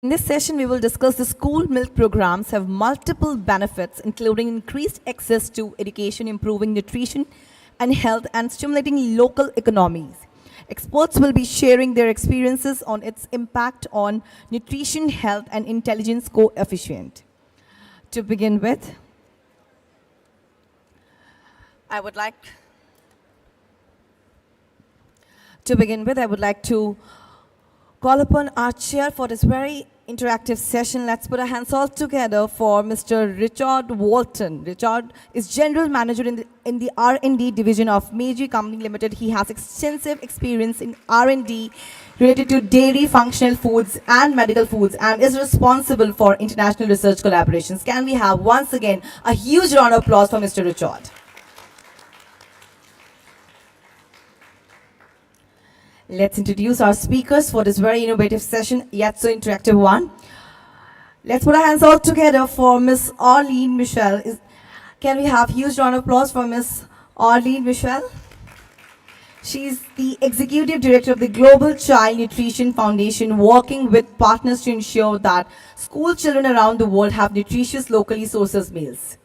In this session, we will discuss the school milk programs have multiple benefits, including increased access to education, improving nutrition and health, and stimulating local economies. Experts will be sharing their experiences on its impact on nutrition, health, and intelligence coefficient. To begin with, I would like to call upon our chair for this very interactive session. Let's put our hands all together for Mr. Richard Walton. Richard is General Manager in the R&D division of Meiji Company Limited. He has extensive experience in R&D related to dairy, functional foods, and medical foods, and is responsible for international research collaborations. Can we have once again a huge round of applause for Mr. Richard? Let's introduce our speakers for this very innovative session, yet so interactive one. Let's put our hands all together for Miss Arlene Michel. Can we have a huge round of applause for Miss Arlene Michel? She's the Executive Director of the Global Child Nutrition Foundation, working with partners to ensure that school children around the world have nutritious, locally sourced meals.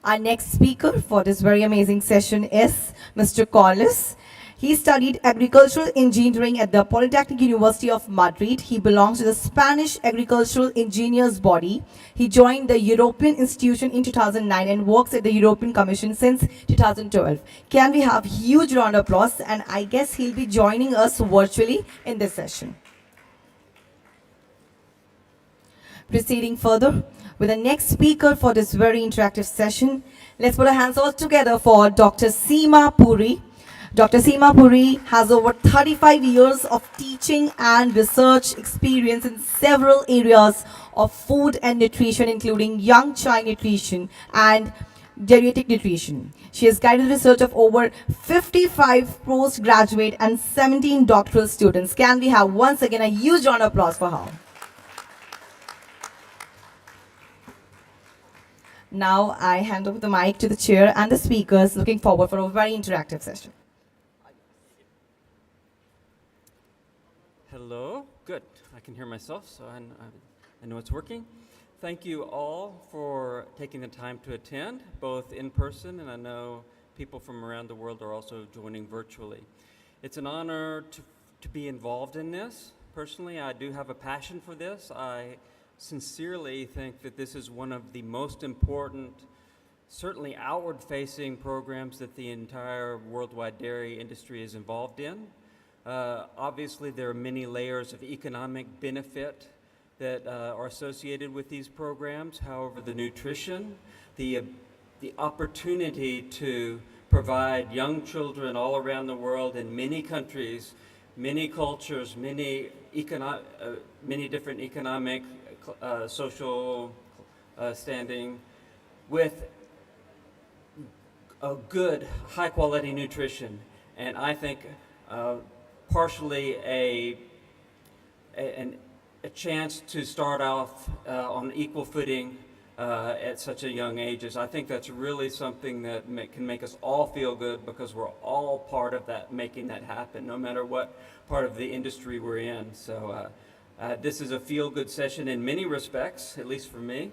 Our next speaker for this very amazing session is Mr. Corliss. He studied agricultural engineering at the Polytechnic University of Madrid. He belongs to the Spanish agricultural engineers body. He joined the European institution in 2009 and works at the European Commission since 2012. Can we have a huge round of applause? And I guess he'll be joining us virtually in this session. Proceeding further with the next speaker for this very interactive session, let's put our hands all together for Dr. Seema Puri. Dr. Seema Puri has over 35 years of teaching and research experience in several areas of food and nutrition, including young child nutrition and geriatric nutrition. She has guided research of over 55 postgraduate and 17 doctoral students. Can we have once again a huge round of applause for her? Now I hand over the mic to the chair and the speakers, looking forward for a very interactive session. Hello, good. I can hear myself, so I know it's working. Thank you all for taking the time to attend, both in person, and I know people from around the world are also joining virtually. It's an honor to be involved in this. Personally, I do have a passion for this. I sincerely think that this is one of the most important, certainly outward-facing programs that the entire worldwide dairy industry is involved in. Obviously, there are many layers of economic benefit that are associated with these programs. However, the nutrition, the opportunity to provide young children all around the world in many countries, many cultures, many different economic social standing with a good, high-quality nutrition, and I think partially a chance to start off on equal footing at such a young age. I think that's really something that can make us all feel good, because we're all part of that, making that happen, no matter what part of the industry we're in. So. This is a feel-good session in many respects, at least for me,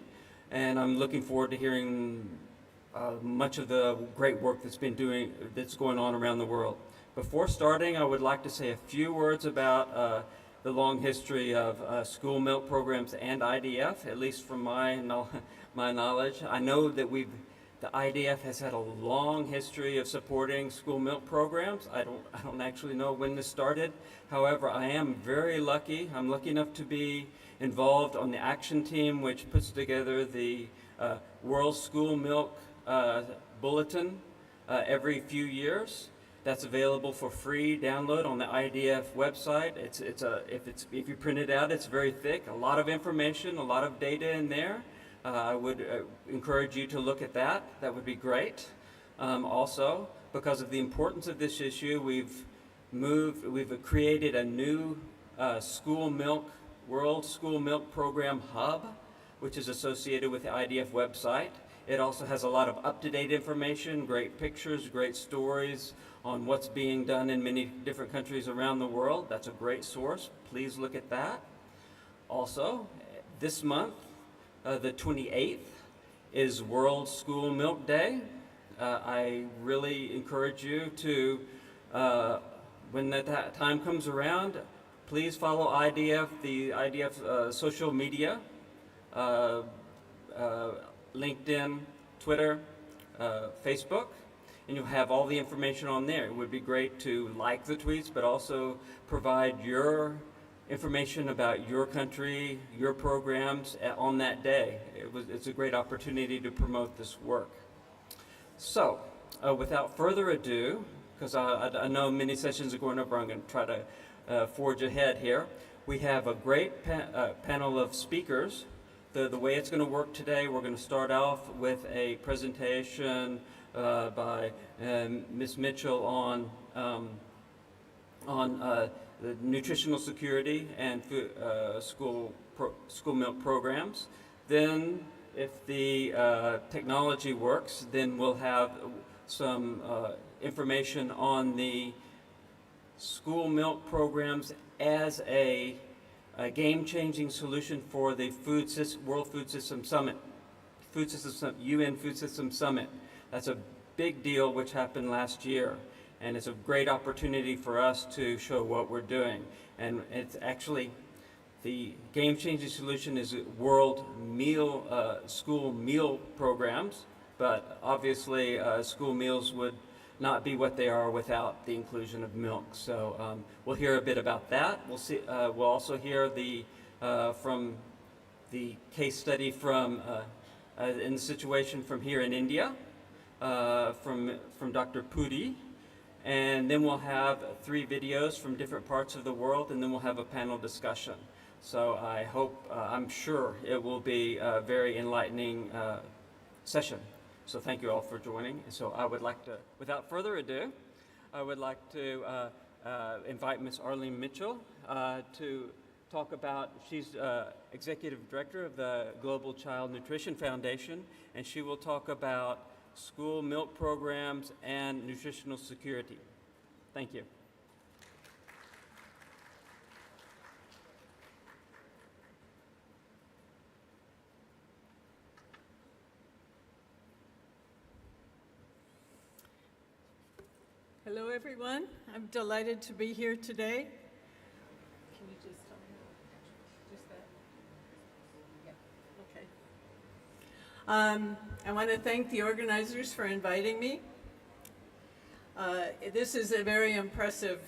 and I'm looking forward to hearing much of the great work that's going on around the world. Before starting, I would like to say a few words about the long history of school milk programs and IDF, at least from my knowledge. I know that the IDF has had a long history of supporting school milk programs. I don't actually know when this started. However, I am very lucky. I'm lucky enough to be involved on the action team, which puts together the World School Milk Bulletin every few years. That's available for free download on the IDF website. If you print it out, it's very thick. A lot of information, a lot of data in there. I would encourage you to look at that. That would be great. Also, because of the importance of this issue, we've created a new World School Milk Program hub, which is associated with the IDF website. It also has a lot of up-to-date information, great pictures, great stories on what's being done in many different countries around the world. That's a great source. Please look at that. Also, this month, the 28th, is World School Milk Day. I really encourage you to, when that time comes around, please follow IDF, the IDF social media, LinkedIn, Twitter, Facebook, and you'll have all the information on there. It would be great to like the tweets, but also provide your information about your country, your programs on that day. It's a great opportunity to promote this work. So, without further ado, because I know many sessions are going over, I'm going to try to forge ahead here. We have a great panel of speakers. The way it's going to work today, we're going to start off with a presentation by Ms. Mitchell on the nutritional security and school milk programs. Then, if the technology works, then we'll have some information on the school milk programs as a game-changing solution for the World Food System Summit, UN Food System Summit. That's a big deal which happened last year, and it's a great opportunity for us to show what we're doing. And it's actually, the game-changing solution is world school meal programs, but obviously school meals would not be what they are without the inclusion of milk. So we'll hear a bit about that. We'll also hear from the case study from in the situation from here in India, from Dr. Puri, and then we'll have 3 videos from different parts of the world, and then we'll have a panel discussion. So I'm sure it will be a very enlightening session. So thank you all for joining. So I would like to, without further ado, I would like to invite Ms. Arlene Mitchell to talk about, she's Executive Director of the Global Child Nutrition Foundation, and she will talk about school milk programs and nutritional security. Thank you. Hello, everyone. I'm delighted to be here today. Can you just tell me? Just that? Yeah. Okay. I want to thank the organizers for inviting me. This is a very impressive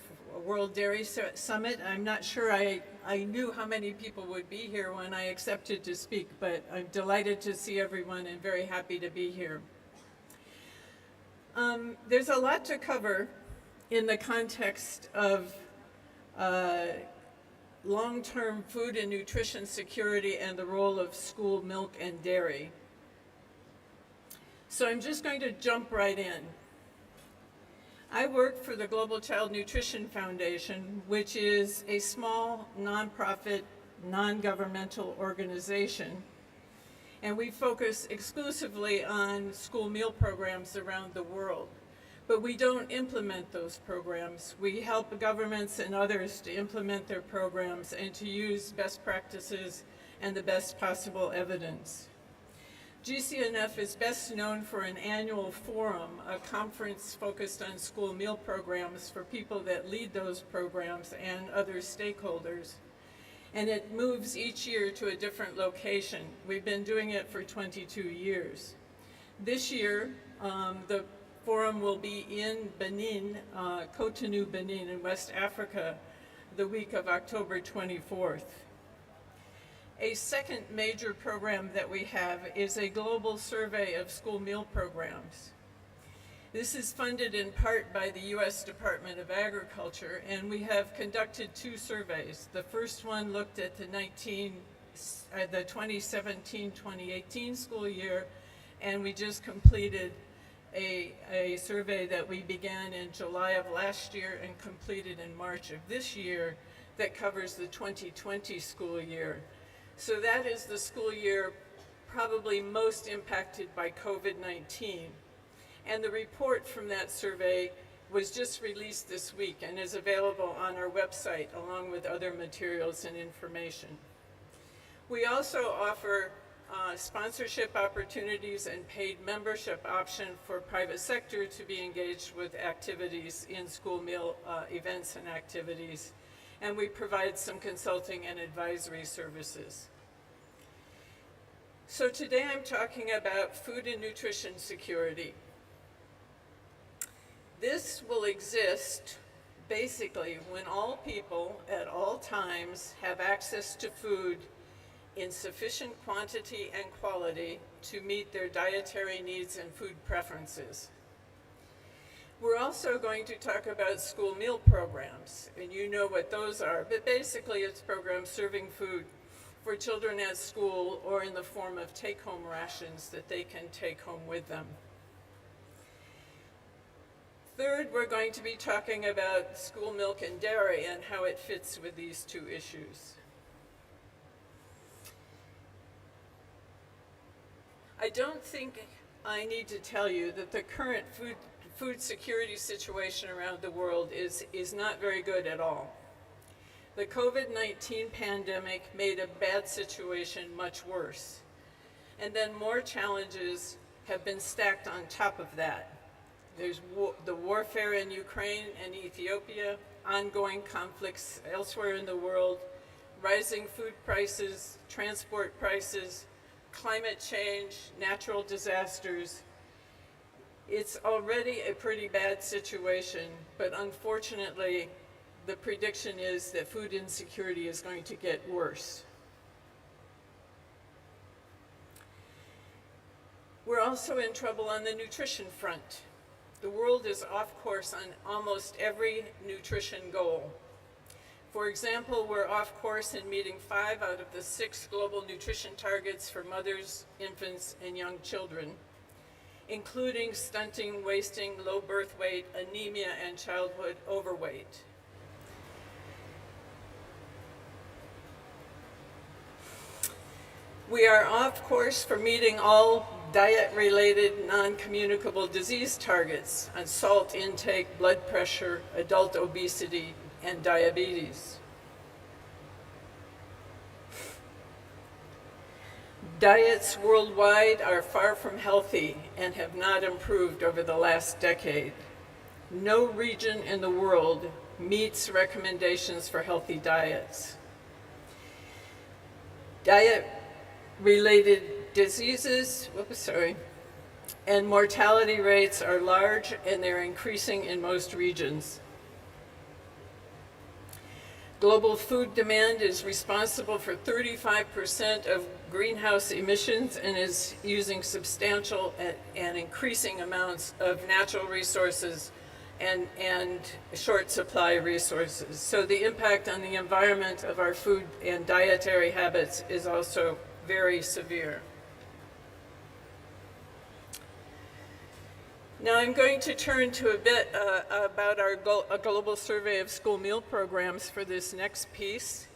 World Dairy Summit. I'm not sure I knew how many people would be here when I accepted to speak, but I'm delighted to see everyone and very happy to be here. There's a lot to cover in the context of long-term food and nutrition security and the role of school milk and dairy. So I'm just going to jump right in. I work for the Global Child Nutrition Foundation, which is a small, nonprofit, non-governmental organization. And we focus exclusively on school meal programs around the world. But we don't implement those programs. We help governments and others to implement their programs and to use best practices and the best possible evidence. GCNF is best known for an annual forum, a conference focused on school meal programs for people that lead those programs and other stakeholders. And it moves each year to a different location. We've been doing it for 22 years. This year, the forum will be in Benin, Cotonou, Benin, in West Africa, the week of October 24th. A second major program that we have is a global survey of school meal programs. This is funded in part by the U.S. Department of Agriculture, and we have conducted 2 surveys. The first one looked at the 2017-2018 school year, and we just completed a survey that we began in July of last year and completed in March of this year that covers the 2020 school year. So that is the school year probably most impacted by COVID-19. And the report from that survey was just released this week and is available on our website along with other materials and information. We also offer sponsorship opportunities and paid membership option for private sector to be engaged with activities in school meal events and activities. And we provide some consulting and advisory services. So today I'm talking about food and nutrition security. This will exist basically when all people at all times have access to food in sufficient quantity and quality to meet their dietary needs and food preferences. We're also going to talk about school meal programs, and you know what those are, but basically it's programs serving food for children at school or in the form of take-home rations that they can take home with them. Third, we're going to be talking about school milk and dairy and how it fits with these two issues. I don't think I need to tell you that the current food security situation around the world is not very good at all. The COVID-19 pandemic made a bad situation much worse. And then more challenges have been stacked on top of that. There's the warfare in Ukraine and Ethiopia, ongoing conflicts elsewhere in the world, rising food prices, transport prices, climate change, natural disasters. It's already a pretty bad situation, but unfortunately, the prediction is that food insecurity is going to get worse. We're also in trouble on the nutrition front. The world is off course on almost every nutrition goal. For example, we're off course in meeting 5 out of the 6 global nutrition targets for mothers, infants, and young children, including stunting, wasting, low birth weight, anemia, and childhood overweight. We are off course for meeting all diet-related non-communicable disease targets on salt intake, blood pressure, adult obesity, and diabetes. Diets worldwide are far from healthy and have not improved over the last decade. No region in the world meets recommendations for healthy diets. Diet-related diseases, and mortality rates are large and they're increasing in most regions. Global food demand is responsible for 35% of greenhouse emissions and is using substantial and increasing amounts of natural resources and short supply resources. So the impact on the environment of our food and dietary habits is also very severe. Now I'm going to turn to a bit about a global survey of school meal programs for this next piece.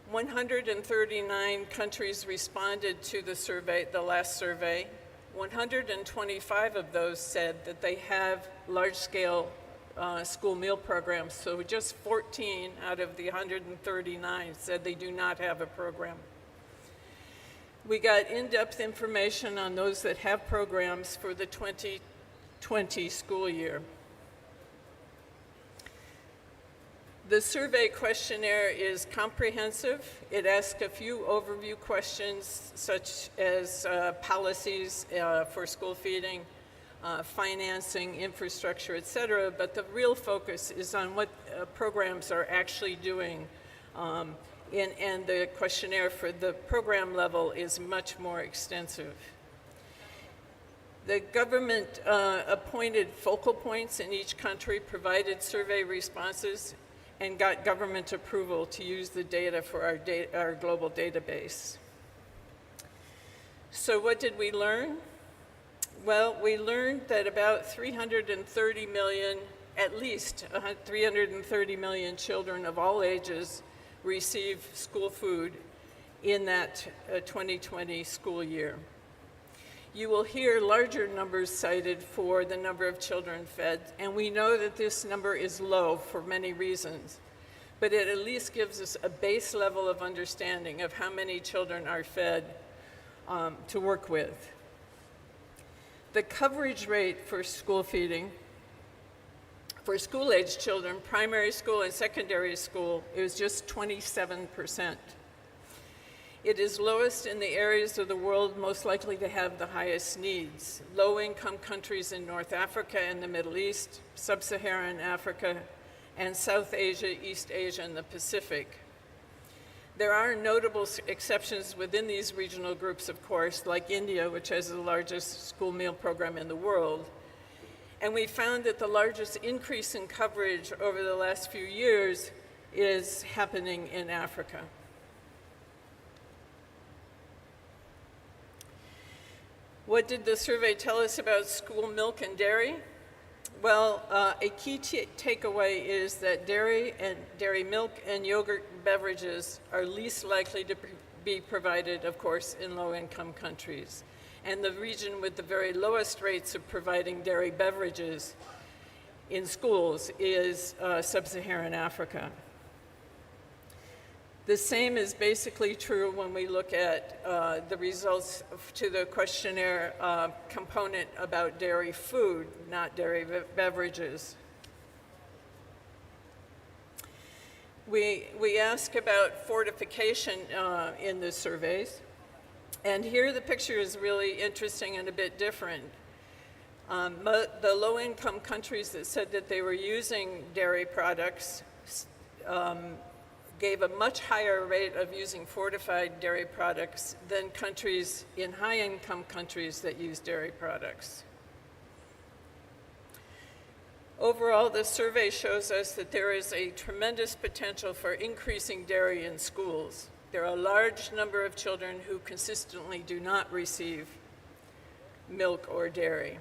139 countries responded to the survey, the last survey. 125 of those said that they have large-scale school meal programs, so just 14 out of the 139 said they do not have a program. We got in-depth information on those that have programs for the 2020 school year. The survey questionnaire is comprehensive. It asks a few overview questions such as policies for school feeding, financing, infrastructure, etc. But the real focus is on what programs are actually doing. And the questionnaire for the program level is much more extensive. The government appointed focal points in each country, provided survey responses, and got government approval to use the data for our global database. So what did we learn? Well, we learned that about 330 million, at least 330 million children of all ages receive school food in that 2020 school year. You will hear larger numbers cited for the number of children fed, and we know that this number is low for many reasons, but it at least gives us a base level of understanding of how many children are fed to work with. The coverage rate for school feeding for school-age children, primary school and secondary school, is just 27%. It is lowest in the areas of the world most likely to have the highest needs: low-income countries in North Africa and the Middle East, Sub-Saharan Africa, and South Asia, East Asia, and the Pacific. There are notable exceptions within these regional groups, of course, like India, which has the largest school meal program in the world. And we found that the largest increase in coverage over the last few years is happening in Africa. What did the survey tell us about school milk and dairy? Well, a key takeaway is that dairy milk and yogurt beverages are least likely to be provided, of course, in low-income countries. And the region with the very lowest rates of providing dairy beverages in schools is Sub-Saharan Africa. The same is basically true when we look at the results to the questionnaire component about dairy food, not dairy beverages. We ask about fortification in the surveys, and here the picture is really interesting and a bit different. The low-income countries that said that they were using dairy products gave a much higher rate of using fortified dairy products than countries in high-income countries that use dairy products. Overall, the survey shows us that there is a tremendous potential for increasing dairy in schools. There are a large number of children who consistently do not receive milk or dairy.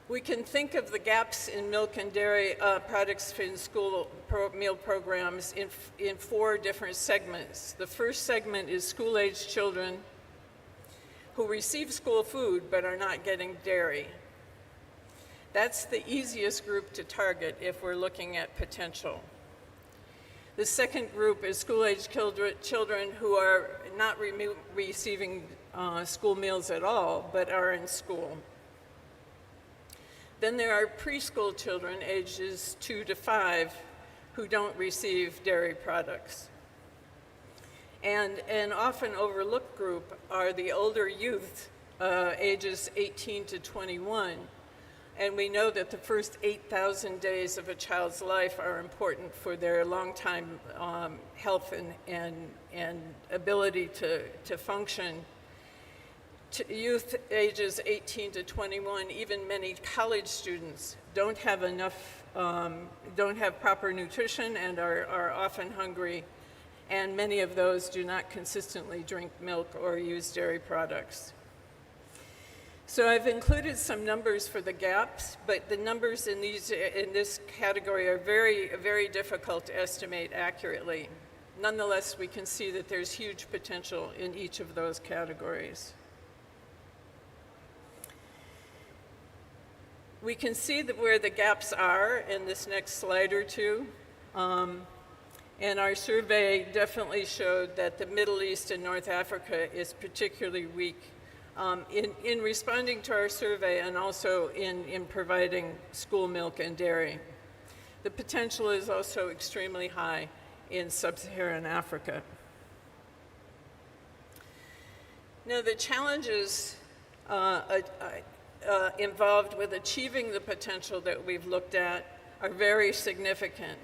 We can think of the gaps in milk and dairy products in school meal programs in four different segments. The first segment is school-age children who receive school food but are not getting dairy. That's the easiest group to target if we're looking at potential. The second group is school-age children who are not receiving school meals at all but are in school. Then there are preschool children ages 2 to 5 who don't receive dairy products. And an often overlooked group are the older youth, ages 18 to 21. And we know that the first 8,000 days of a child's life are important for their long-time health and ability to function. Youth ages 18 to 21, even many college students, don't have proper nutrition and are often hungry, and many of those do not consistently drink milk or use dairy products. So I've included some numbers for the gaps, but the numbers in this category are very, very difficult to estimate accurately. Nonetheless, we can see that there's huge potential in each of those categories. We can see where the gaps are in this next slide or two. And our survey definitely showed that the Middle East and North Africa is particularly weak in responding to our survey and also in providing school milk and dairy. The potential is also extremely high in Sub-Saharan Africa. Now, the challenges involved with achieving the potential that we've looked at are very significant.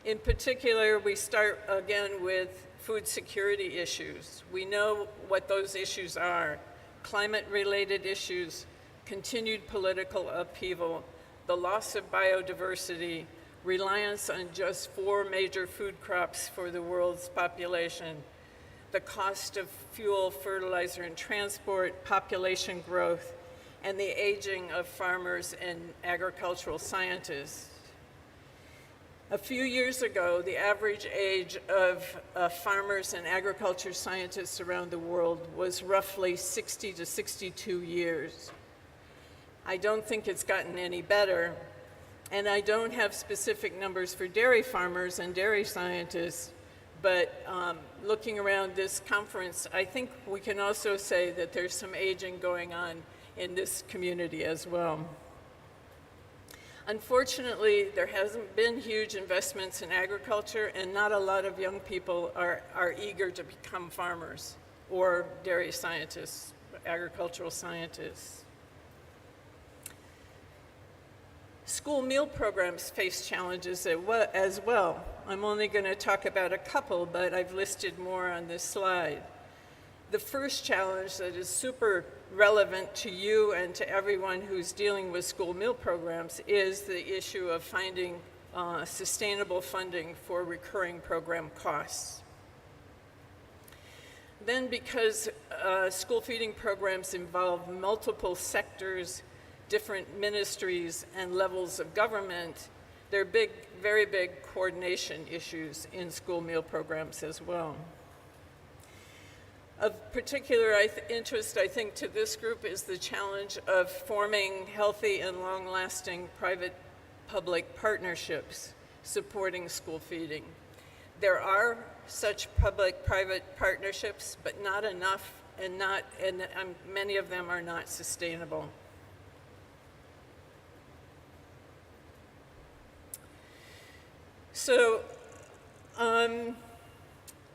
In particular, we start again with food security issues. We know what those issues are: climate-related issues, continued political upheaval, the loss of biodiversity, reliance on just 4 major food crops for the world's population, the cost of fuel, fertilizer, and transport, population growth, and the aging of farmers and agricultural scientists. A few years ago, the average age of farmers and agriculture scientists around the world was roughly 60 to 62 years. I don't think it's gotten any better, and I don't have specific numbers for dairy farmers and dairy scientists, but looking around this conference, I think we can also say that there's some aging going on in this community as well. Unfortunately, there hasn't been huge investments in agriculture, and not a lot of young people are eager to become farmers or dairy scientists, agricultural scientists. School meal programs face challenges as well. I'm only going to talk about a couple, but I've listed more on this slide. The first challenge that is super relevant to you and to everyone who's dealing with school meal programs is the issue of finding sustainable funding for recurring program costs. Then, because school feeding programs involve multiple sectors, different ministries, and levels of government, there are very big coordination issues in school meal programs as well. Of particular interest, I think, to this group is the challenge of forming healthy and long-lasting private-public partnerships supporting school feeding. There are such public-private partnerships, but not enough, and many of them are not sustainable. So,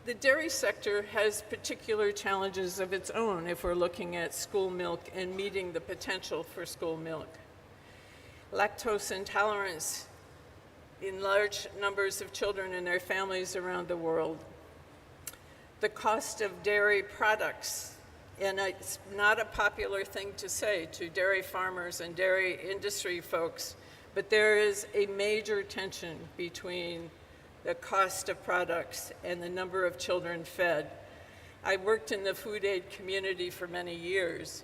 the dairy sector has particular challenges of its own if we're looking at school milk and meeting the potential for school milk. Lactose intolerance in large numbers of children and their families around the world. The cost of dairy products, and it's not a popular thing to say to dairy farmers and dairy industry folks, but there is a major tension between the cost of products and the number of children fed. I worked in the food aid community for many years,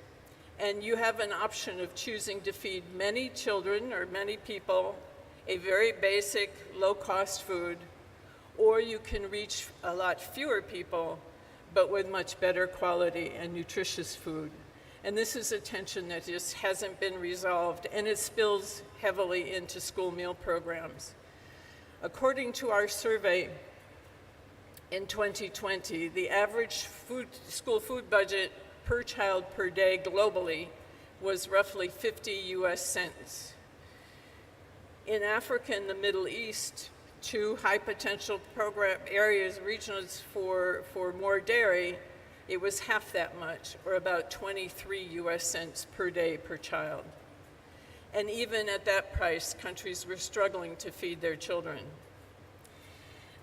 and you have an option of choosing to feed many children or many people a very basic, low-cost food, or you can reach a lot fewer people, but with much better quality and nutritious food. And this is a tension that just hasn't been resolved, and it spills heavily into school meal programs. According to our survey in 2020, the average school food budget per child per day globally was roughly 50 US cents. In Africa and the Middle East, two high potential program areas, regions for more dairy, it was half that much, or about 23 US cents per day per child. And even at that price, countries were struggling to feed their children.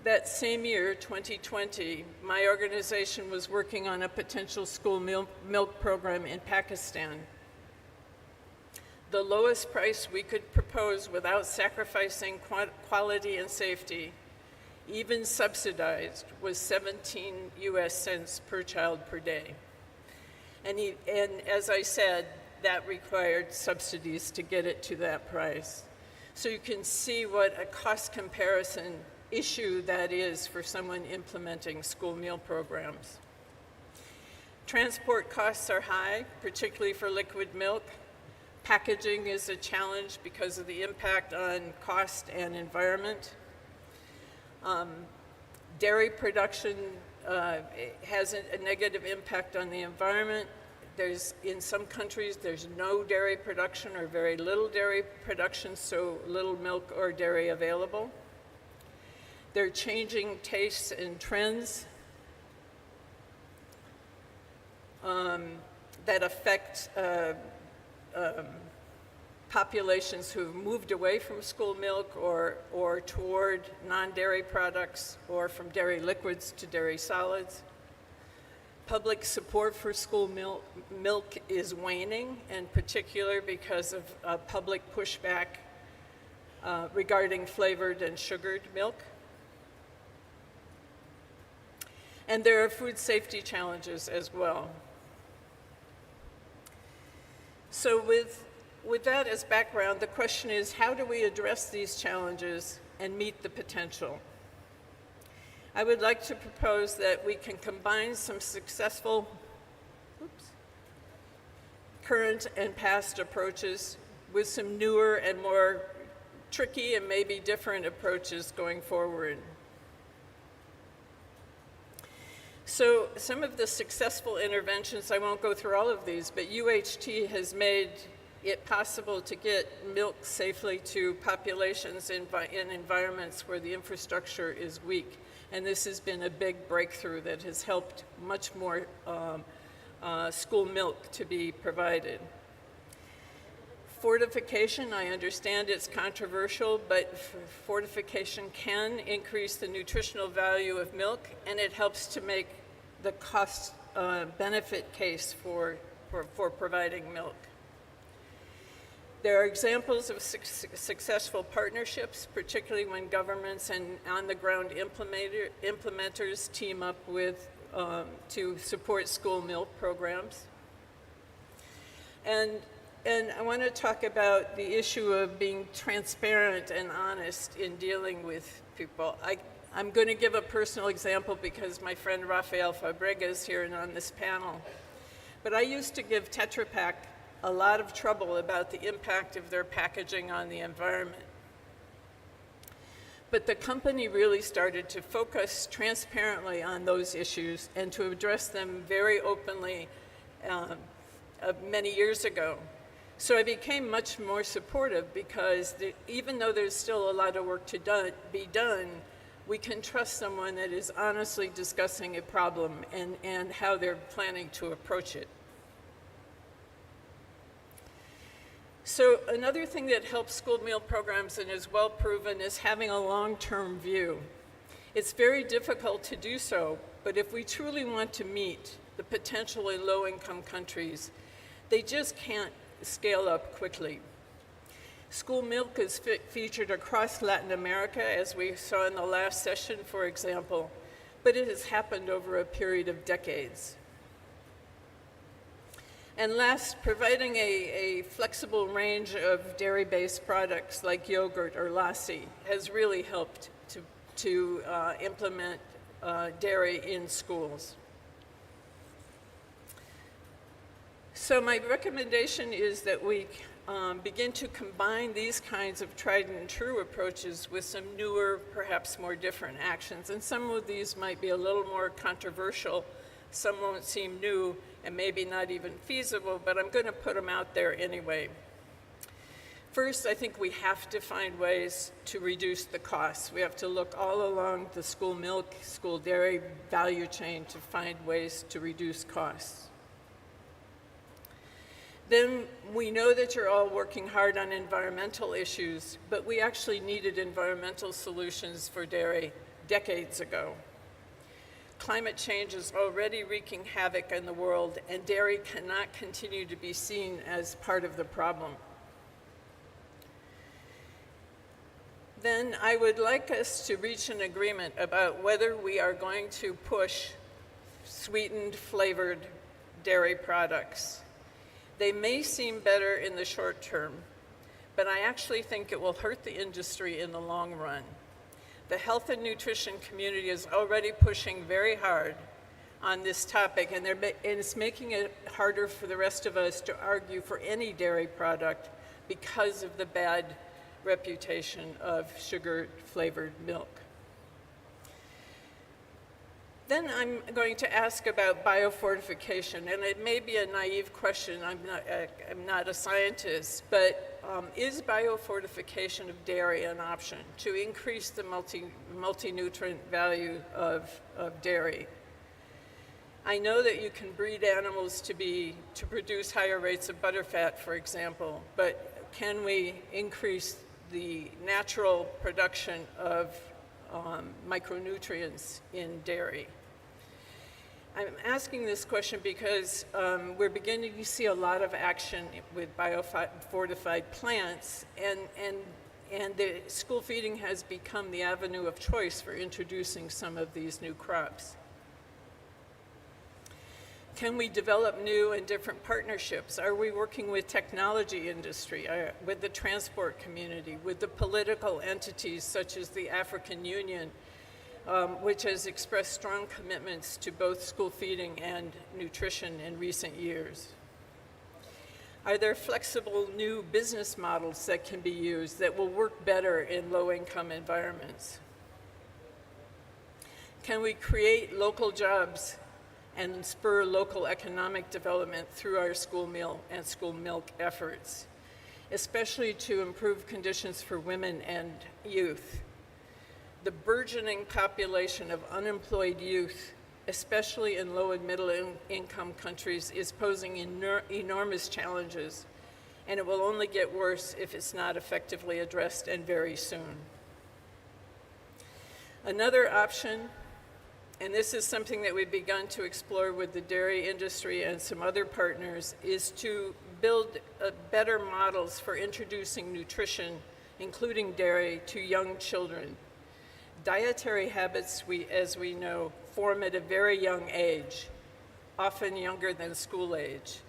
That same year, 2020, my organization was working on a potential school milk program in Pakistan. The lowest price we could propose without sacrificing quality and safety, even subsidized, was 17 US cents per child per day. And as I said, that required subsidies to get it to that price. So you can see what a cost comparison issue that is for someone implementing school meal programs. Transport costs are high, particularly for liquid milk. Packaging is a challenge because of the impact on cost and environment. Dairy production has a negative impact on the environment. In some countries, there's no dairy production or very little dairy production, so little milk or dairy available. There are changing tastes and trends that affect populations who've moved away from school milk or toward non-dairy products, or from dairy liquids to dairy solids. Public support for school milk is waning, in particular because of public pushback regarding flavored and sugared milk. And there are food safety challenges as well. So with that as background, the question is, how do we address these challenges and meet the potential. I would like to propose that we can combine some successful current and past approaches with some newer and more tricky and maybe different approaches going forward. So some of the successful interventions, I won't go through all of these, but UHT has made it possible to get milk safely to populations in environments where the infrastructure is weak. And this has been a big breakthrough that has helped much more school milk to be provided. Fortification, I understand it's controversial, but fortification can increase the nutritional value of milk, and it helps to make the cost benefit case for providing milk. There are examples of successful partnerships, particularly when governments and on-the-ground implementers team up with to support school milk programs. And I want to talk about the issue of being transparent and honest in dealing with people. I'm going to give a personal example because my friend Rafael Fabrega is here and on this panel. But I used to give Tetra Pak a lot of trouble about the impact of their packaging on the environment. But the company really started to focus transparently on those issues and to address them very openly many years ago. So I became much more supportive because even though there's still a lot of work to be done, we can trust someone that is honestly discussing a problem and how they're planning to approach it. So another thing that helps school meal programs and is well proven is having a long-term view. It's very difficult to do so, but if we truly want to meet the potential in low-income countries, they just can't scale up quickly. School milk is featured across Latin America, as we saw in the last session, for example, but it has happened over a period of decades. And last, providing a flexible range of dairy-based products like yogurt or lassi has really helped to implement dairy in schools. So my recommendation is that we begin to combine these kinds of tried and true approaches with some newer, perhaps more different actions. And some of these might be a little more controversial, some won't seem new, and maybe not even feasible, but I'm going to put them out there anyway. First, I think we have to find ways to reduce the costs. We have to look all along the school milk, school dairy value chain to find ways to reduce costs. Then we know that you're all working hard on environmental issues, but we actually needed environmental solutions for dairy decades ago. Climate change is already wreaking havoc in the world, and dairy cannot continue to be seen as part of the problem. Then I would like us to reach an agreement about whether we are going to push sweetened, flavored dairy products. They may seem better in the short term, but I actually think it will hurt the industry in the long run. The health and nutrition community is already pushing very hard on this topic, and it's making it harder for the rest of us to argue for any dairy product because of the bad reputation of sugar-flavored milk. Then I'm going to ask about biofortification, and it may be a naive question. I'm not a scientist, but is biofortification of dairy an option to increase the multi-nutrient value of dairy? I know that you can breed animals to produce higher rates of butterfat, for example, but can we increase the natural production of micronutrients in dairy? I'm asking this question because we're beginning to see a lot of action with biofortified plants, and the school feeding has become the avenue of choice for introducing some of these new crops. Can we develop new and different partnerships? Are we working with technology industry, with the transport community, with the political entities such as the African Union, which has expressed strong commitments to both school feeding and nutrition in recent years? Are there flexible new business models that can be used that will work better in low-income environments? Can we create local jobs and spur local economic development through our school meal and school milk efforts, especially to improve conditions for women and youth? The burgeoning population of unemployed youth, especially in low and middle income countries, is posing enormous challenges, and it will only get worse if it's not effectively addressed, and very soon. Another option, and this is something that we've begun to explore with the dairy industry and some other partners, is to build better models for introducing nutrition, including dairy, to young children. Dietary habits, as we know, form at a very young age, often younger than school age.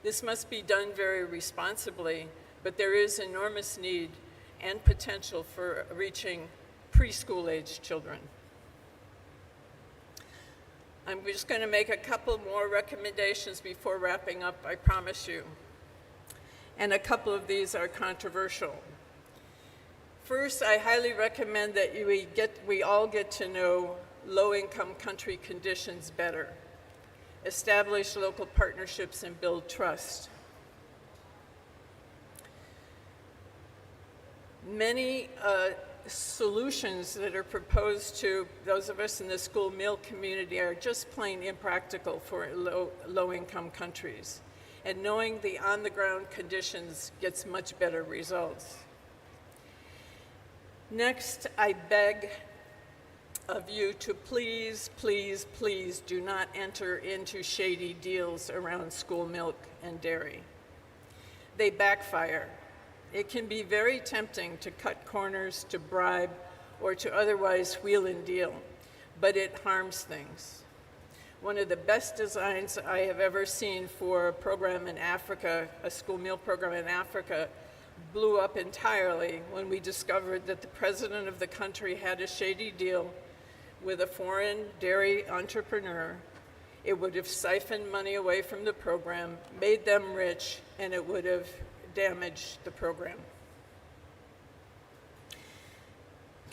This must be done very responsibly, but there is enormous need and potential for reaching preschool age children. I'm just going to make a couple more recommendations before wrapping up, I promise you. And a couple of these are controversial. First, I highly recommend that we all get to know low-income country conditions better, establish local partnerships, and build trust. Many solutions that are proposed to those of us in the school meal community are just plain impractical for low-income countries. And knowing the on-the-ground conditions gets much better results. Next, I beg of you to please, please, please do not enter into shady deals around school milk and dairy. They backfire. It can be very tempting to cut corners, to bribe, or to otherwise wheel and deal, but it harms things. One of the best designs I have ever seen for a program in Africa, a school meal program in Africa, blew up entirely when we discovered that the president of the country had a shady deal with a foreign dairy entrepreneur. It would have siphoned money away from the program, made them rich, and it would have damaged the program.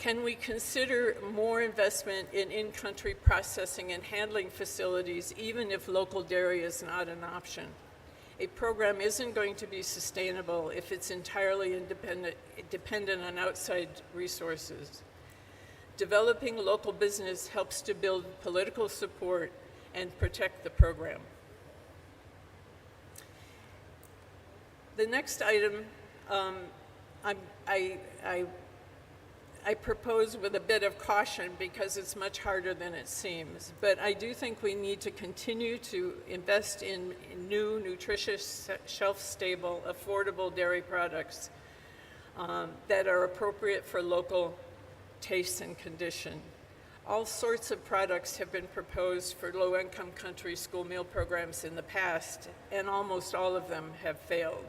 Can we consider more investment in in-country processing and handling facilities, even if local dairy is not an option? A program isn't going to be sustainable if it's entirely dependent on outside resources. Developing local business helps to build political support and protect the program. The next item I propose with a bit of caution because it's much harder than it seems, but I do think we need to continue to invest in new, nutritious, shelf-stable, affordable dairy products that are appropriate for local tastes and condition. All sorts of products have been proposed for low-income country school meal programs in the past, and almost all of them have failed.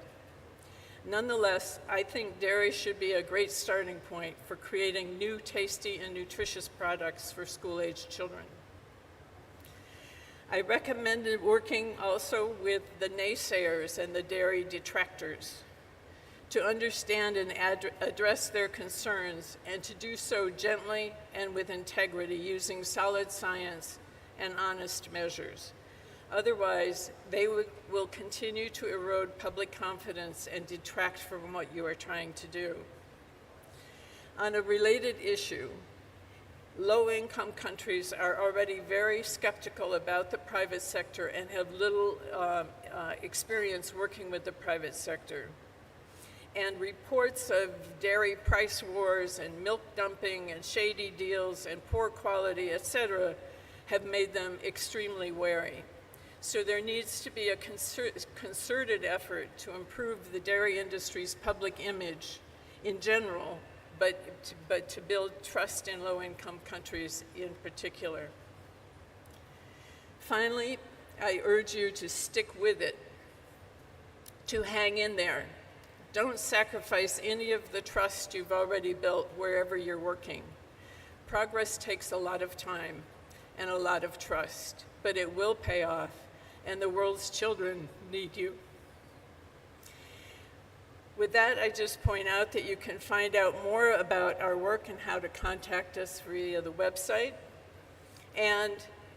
Nonetheless, I think dairy should be a great starting point for creating new, tasty, and nutritious products for school-aged children. I recommended working also with the naysayers and the dairy detractors to understand and address their concerns, and to do so gently and with integrity, using solid science and honest measures. Otherwise, they will continue to erode public confidence and detract from what you are trying to do. On a related issue, low-income countries are already very skeptical about the private sector and have little experience working with the private sector. And reports of dairy price wars and milk dumping and shady deals and poor quality, etc., have made them extremely wary. So there needs to be a concerted effort to improve the dairy industry's public image in general, but to build trust in low-income countries in particular. Finally, I urge you to stick with it, to hang in there. Don't sacrifice any of the trust you've already built wherever you're working. Progress takes a lot of time and a lot of trust, but it will pay off, and the world's children need you. With that, I just point out that you can find out more about our work and how to contact us via the website. And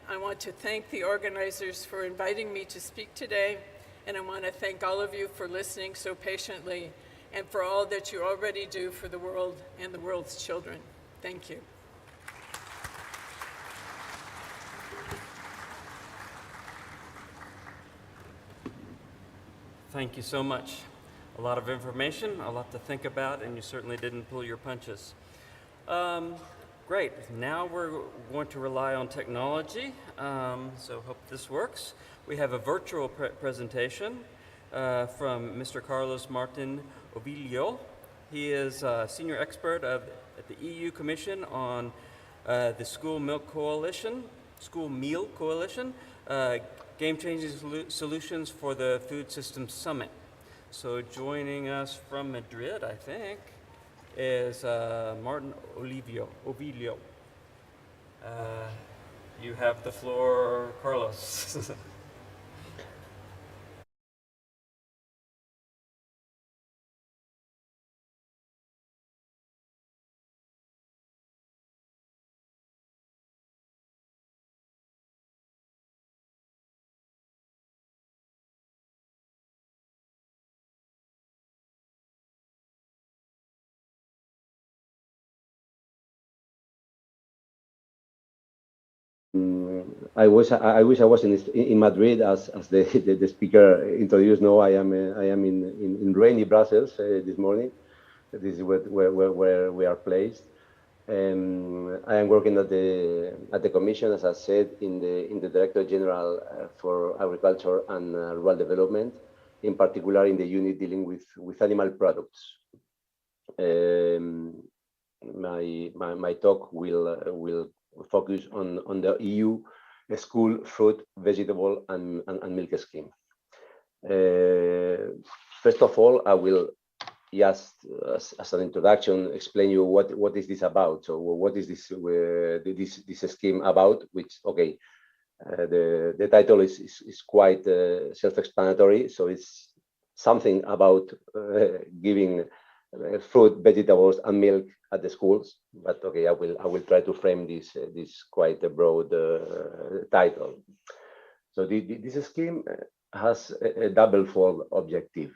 I want to thank the organizers for inviting me to speak today, and I want to thank all of you for listening so patiently and for all that you already do for the world and the world's children. Thank you. Thank you so much. A lot of information, a lot to think about, and you certainly didn't pull your punches. Great. Now we're going to rely on technology, so hope this works. We have a virtual presentation from Mr. Carlos Martin Ovilio. He is a senior expert at the EU Commission on the School Meal Coalition, game-changing solutions for the Food Systems Summit. So joining us from Madrid, I think, is Martin Ovilio. You have the floor, Carlos. I wish I was in Madrid as the speaker introduced. No, I am in rainy Brussels this morning. This is where we are placed. I am working at the Commission, as I said, in the Director General for Agriculture and Rural Development, in particular in the unit dealing with animal products. My talk will focus on the EU school fruit, vegetable, and milk scheme. First of all, I will just, as an introduction, explain you what is this about. So, what is this scheme about? Which, okay, the title is quite self-explanatory. So it's something about giving fruit, vegetables, and milk at the schools. But okay, I will try to frame this quite a broad title. So this scheme has a double-fold objective.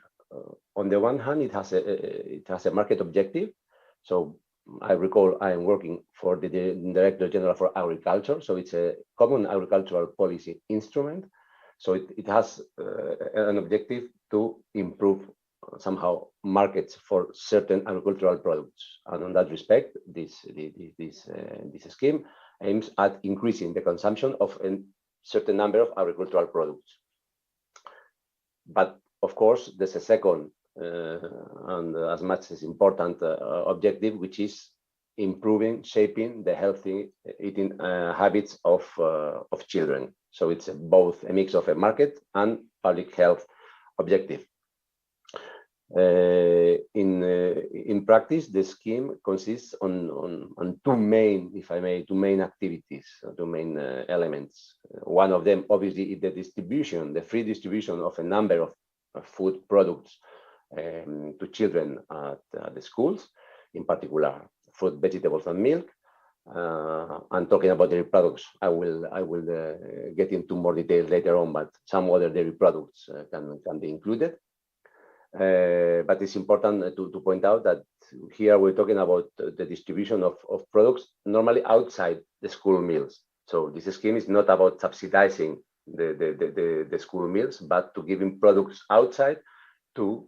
On the one hand, it has a market objective. So I recall I am working for the Director General for Agriculture. So it's a common agricultural policy instrument. So it has an objective to improve somehow markets for certain agricultural products. And on that respect, this scheme aims at increasing the consumption of a certain number of agricultural products. But of course, there's a second and as much as important objective, which is shaping the healthy eating habits of children. So it's both a mix of a market and public health objective. In practice, the scheme consists on two main, if I may, two main activities, two main elements. One of them, obviously, is the free distribution of a number of food products to children at the schools, in particular fruit, vegetables, and milk. And talking about dairy products, I will get into more details later on, but some other dairy products can be included. But it's important to point out that here we're talking about the distribution of products normally outside the school meals. So this scheme is not about subsidizing the school meals, but to giving products outside to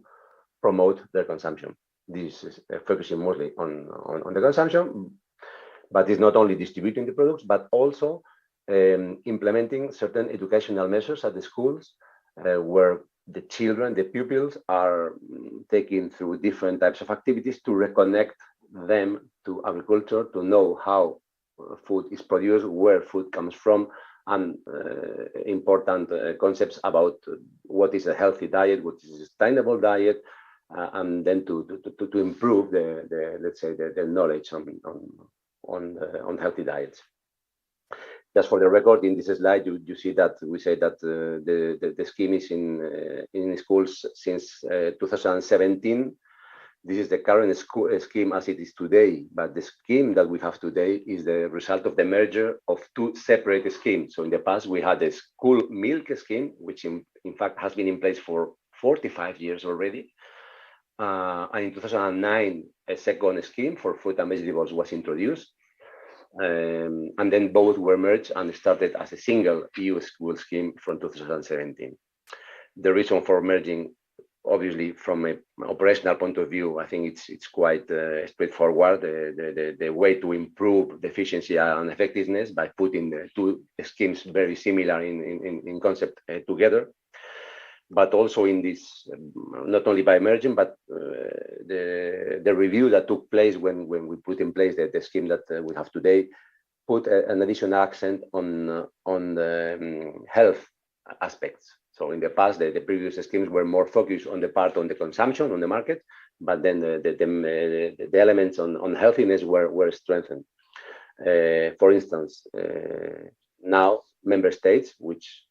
promote their consumption. This is focusing mostly on the consumption, but it's not only distributing the products, but also implementing certain educational measures at the schools where the children, the pupils, are taken through different types of activities to reconnect them to agriculture, to know how food is produced, where food comes from, and important concepts about what is a healthy diet, what is a sustainable diet, and then to improve the let's say the knowledge on healthy diets. Just for the record, in this slide, you see that we say that the scheme is in schools since 2017. This is the current scheme as it is today, but the scheme that we have today is the result of the merger of two separate schemes. So in the past, we had the school milk scheme, which in fact has been in place for 45 years already. And in 2009, a second scheme for fruit and vegetables was introduced. And then both were merged and started as a single EU school scheme from 2017. The reason for merging, obviously, from an operational point of view, I think it's quite straightforward. The way to improve the efficiency and effectiveness by putting the two schemes very similar in concept together. But also in this, not only by merging, but the review that took place when we put in place the scheme that we have today, put an additional accent on the health aspects. So in the past, the previous schemes were more focused on the part on the consumption on the market, but then the elements on healthiness were strengthened. For instance, now member states, which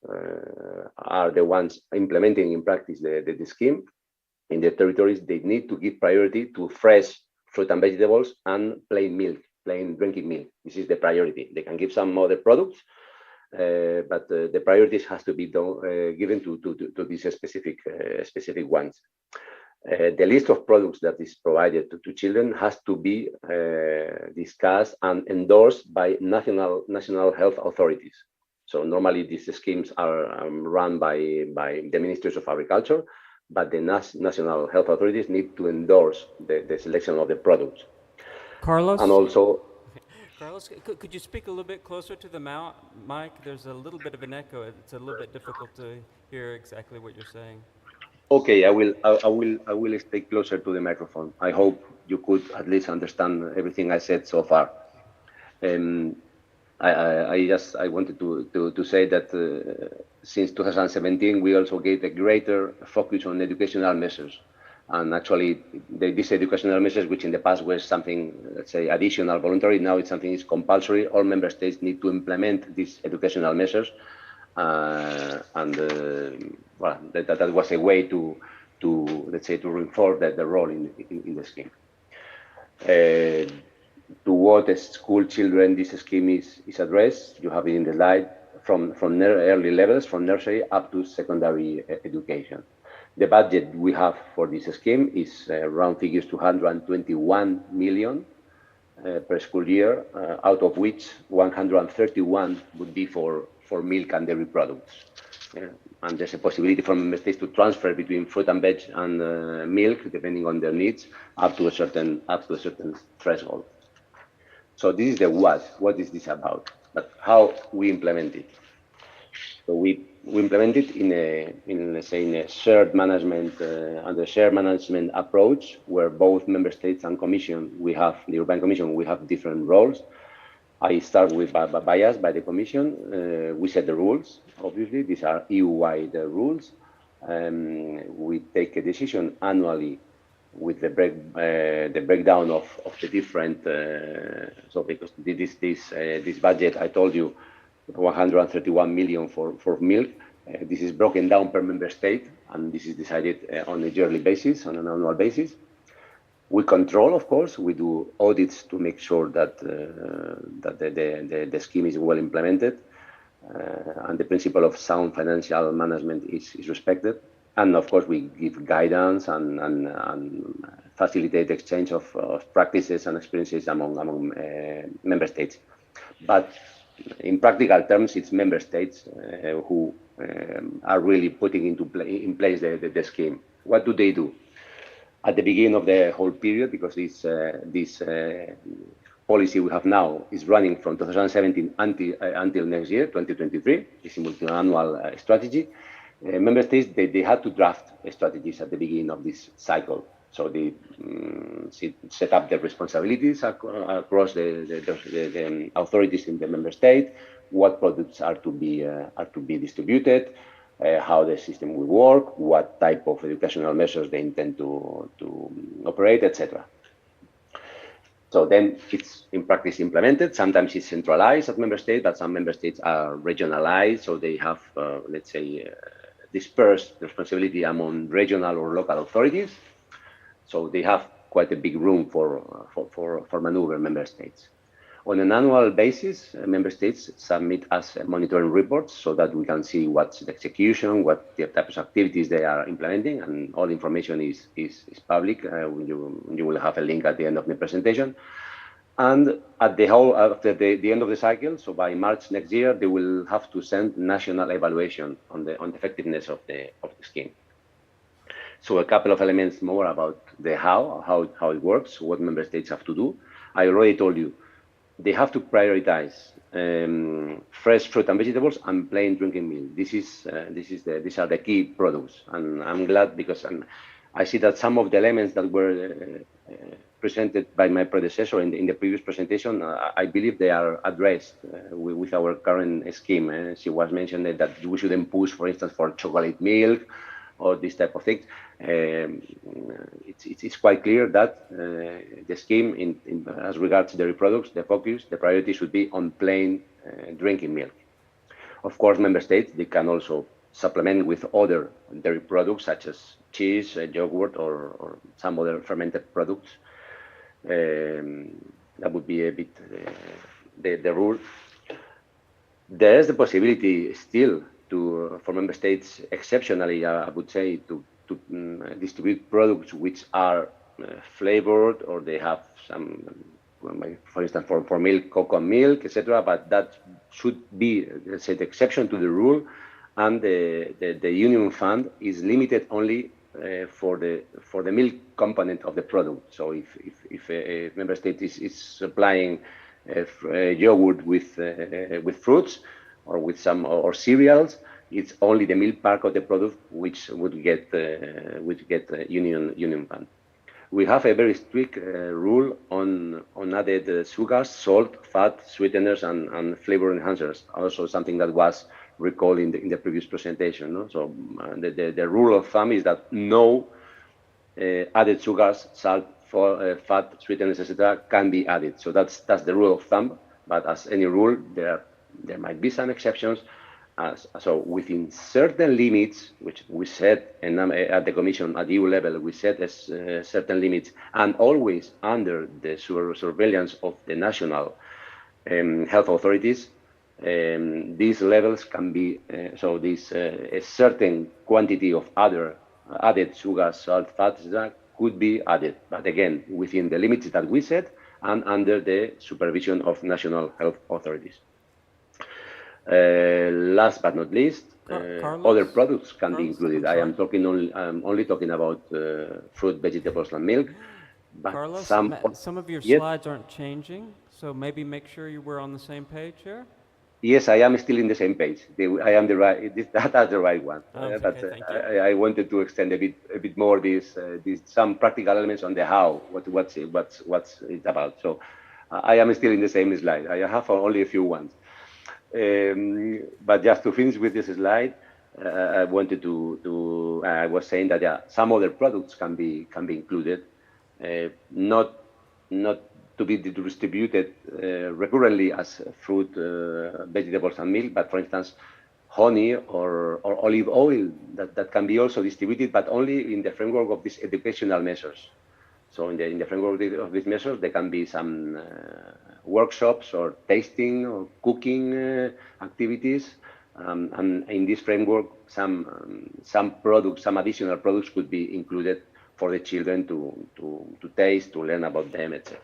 are the ones implementing in practice the scheme in their territories, they need to give priority to fresh fruit and vegetables and plain milk, plain drinking milk. This is the priority. They can give some other products, but the priorities has to be given to these specific ones. The list of products that is provided to children has to be discussed and endorsed by national health authorities. So normally these schemes are run by the Ministries of Agriculture, but the national health authorities need to endorse the selection of the products. Carlos? And also, Carlos, could you speak a little bit closer to the mic? There's a little bit of an echo. It's a little bit difficult to hear exactly what you're saying. okay, I will stay closer to the microphone. I hope you could at least understand everything I said so far. I wanted to say that since 2017, we also gave a greater focus on educational measures. And actually, these educational measures, which in the past were something, let's say, additional, voluntary, now it's something is compulsory. All member states need to implement these educational measures. Well, that was a way to let's say, to reinforce the role in the scheme. To what school children this scheme is addressed, you have it in the slide, from early levels, from nursery up to secondary education. The budget we have for this scheme is round figures 221 million per school year, out of which 131 would be for milk and dairy products. And there's a possibility for member states to transfer between fruit and veg and milk, depending on their needs, up to a certain threshold. So this is the what is this about, but how we implement it. So we implement it in a shared management, under shared management approach, where both member states and Commission, the European Commission, we have different roles. I start with by us, by the Commission. We set the rules, obviously, these are EU-wide rules. We take a decision annually with the breakdown of the different, so because this budget, I told you, 131 million for milk. This is broken down per member state, and this is decided on a yearly basis, on an annual basis. We control, of course, we do audits to make sure that the scheme is well implemented, and the principle of sound financial management is respected. And of course, we give guidance and facilitate exchange of practices and experiences among member states. But in practical terms, it's member states who are really putting in place the scheme. What do they do? At the beginning of the whole period, because this policy we have now is running from 2017 until next year, 2023, it's a multi-annual strategy. Member states, they had to draft strategies at the beginning of this cycle. So they set up the responsibilities across the authorities in the member state, what products are to be distributed, how the system will work, what type of educational measures they intend to operate, etc. So then it's in practice implemented. Sometimes it's centralized at member states, but some member states are regionalized. So they have, let's say, dispersed responsibility among regional or local authorities. So they have quite a big room for maneuver, member states. On an annual basis, member states submit us monitoring reports so that we can see what's the execution, what the types of activities they are implementing, and all information is public. You will have a link at the end of the presentation. And at after the end of the cycle, so by March next year, they will have to send national evaluation on the effectiveness of the scheme. So a couple of elements more about the how it works, what member states have to do. I already told you, they have to prioritize fresh fruit and vegetables and plain drinking milk. These are the key products, and I'm glad because I see that some of the elements that were presented by my predecessor in the previous presentation, I believe they are addressed with our current scheme. She was mentioning that we shouldn't push, for instance, for chocolate milk or this type of things. It's quite clear that the scheme, as regards dairy products, the priority should be on plain drinking milk. Of course, member states, they can also supplement with other dairy products such as cheese, yogurt, or some other fermented products. That would be a bit the rule. There is the possibility still for member states, exceptionally, I would say, to distribute products which are flavored, or they have some, for instance, for milk, cocoa milk, etc. But that should be, let's say, the exception to the rule, and the union fund is limited only for the milk component of the product. So if a member state is supplying yogurt with fruits or with some or cereals, it's only the milk part of the product which would get union fund. We have a very strict rule on added sugars, salt, fat, sweeteners, and flavor enhancers. Also something that was recalled in the previous presentation. No? So the rule of thumb is that no added sugars, salt, fat, sweeteners, etc., can be added. So that's the rule of thumb. But as any rule, there might be some exceptions. So within certain limits, which we set at the Commission at EU level, we set as certain limits, and always under the surveillance of the national health authorities, these levels can be, a certain quantity of other added sugar, salt, fat, etc., could be added. But again, within the limits that we set and under the supervision of national health authorities. Last but not least, other products can be included. I am only talking about fruit, vegetables, and milk. But Carlos, some of your slides aren't changing, so maybe make sure we're on the same page here. Yes, I am still in the same page. I am that's the right one. Okay, But thank you. I wanted to extend a bit more these some practical elements on the how, what's it about. So I am still in the same slide. I have only a few ones. But just to finish with this slide, I wanted I was saying that some other products can be included, not to be distributed recurrently as fruit, vegetables, and milk, but for instance, honey or olive oil that can be also distributed, but only in the framework of these educational measures. So in the framework of these measures, there can be some workshops or tasting or cooking activities, and in this framework, some products, some additional products could be included for the children to taste, to learn about them, etc.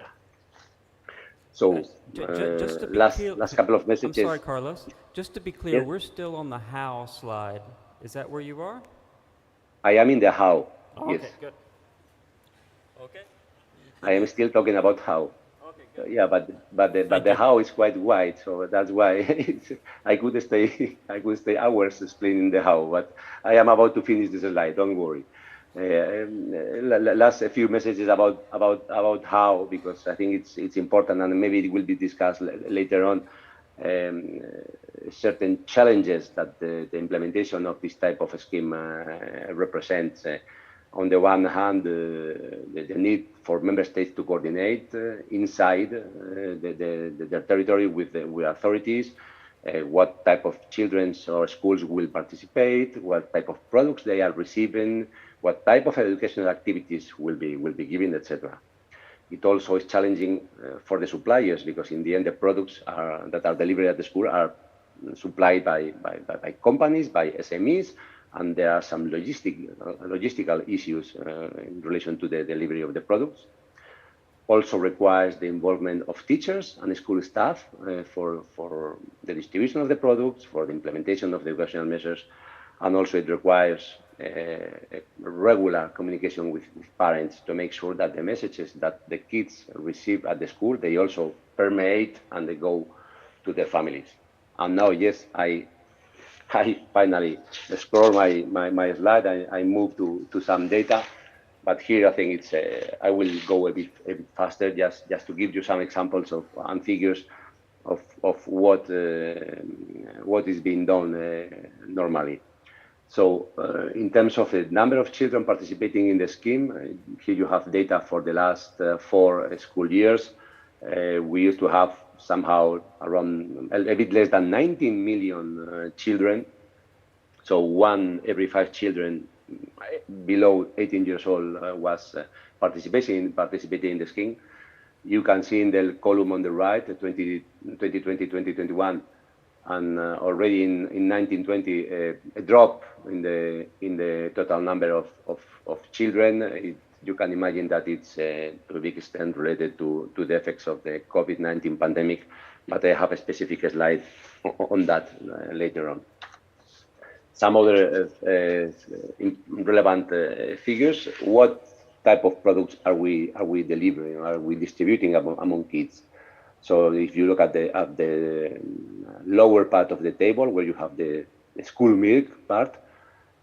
So just to be clear, last couple of messages. I'm sorry, Carlos. Just to be clear, Yes? we're still on the how slide. Is that where you are? I am in the how. Oh, Yes. okay, good. Okay. I am still talking about how. Okay, good. Yeah, but the how is quite wide, so that's why I could stay hours explaining the how. But I am about to finish this slide. Don't worry. Last a few messages about how, because I think it's important, and maybe it will be discussed later on. Certain challenges that the implementation of this type of scheme represents. On the one hand, the need for member states to coordinate inside their territory with authorities, what type of children or schools will participate, what type of products they are receiving, what type of educational activities will be given, etc. It also is challenging for the suppliers, because in the end, the products that are delivered at the school are supplied by companies, by SMEs, and there are some logistical issues in relation to the delivery of the products. Also requires the involvement of teachers and school staff for the distribution of the products, for the implementation of the educational measures, and also it requires regular communication with parents to make sure that the messages that the kids receive at the school, they also permeate and they go to their families. And now, yes, I finally scroll my slide. I move to some data, but here I think it's I will go a bit faster, just to give you some examples of and figures of what is being done normally. So in terms of the number of children participating in the scheme, here you have data for the last 4 school years. We used to have somehow around a bit less than 19 million children. So 1 every 5 children below 18 years old was participating in the scheme. You can see in the column on the right, 2020, 2021, and already in 1920, a drop in the total number of children. You can imagine that it's to a big extent related to the effects of the COVID-19 pandemic, but I have a specific slide on that later on. Some other relevant figures. What type of products are we delivering? Are we distributing among kids? So if you look at the lower part of the table, where you have the school milk part,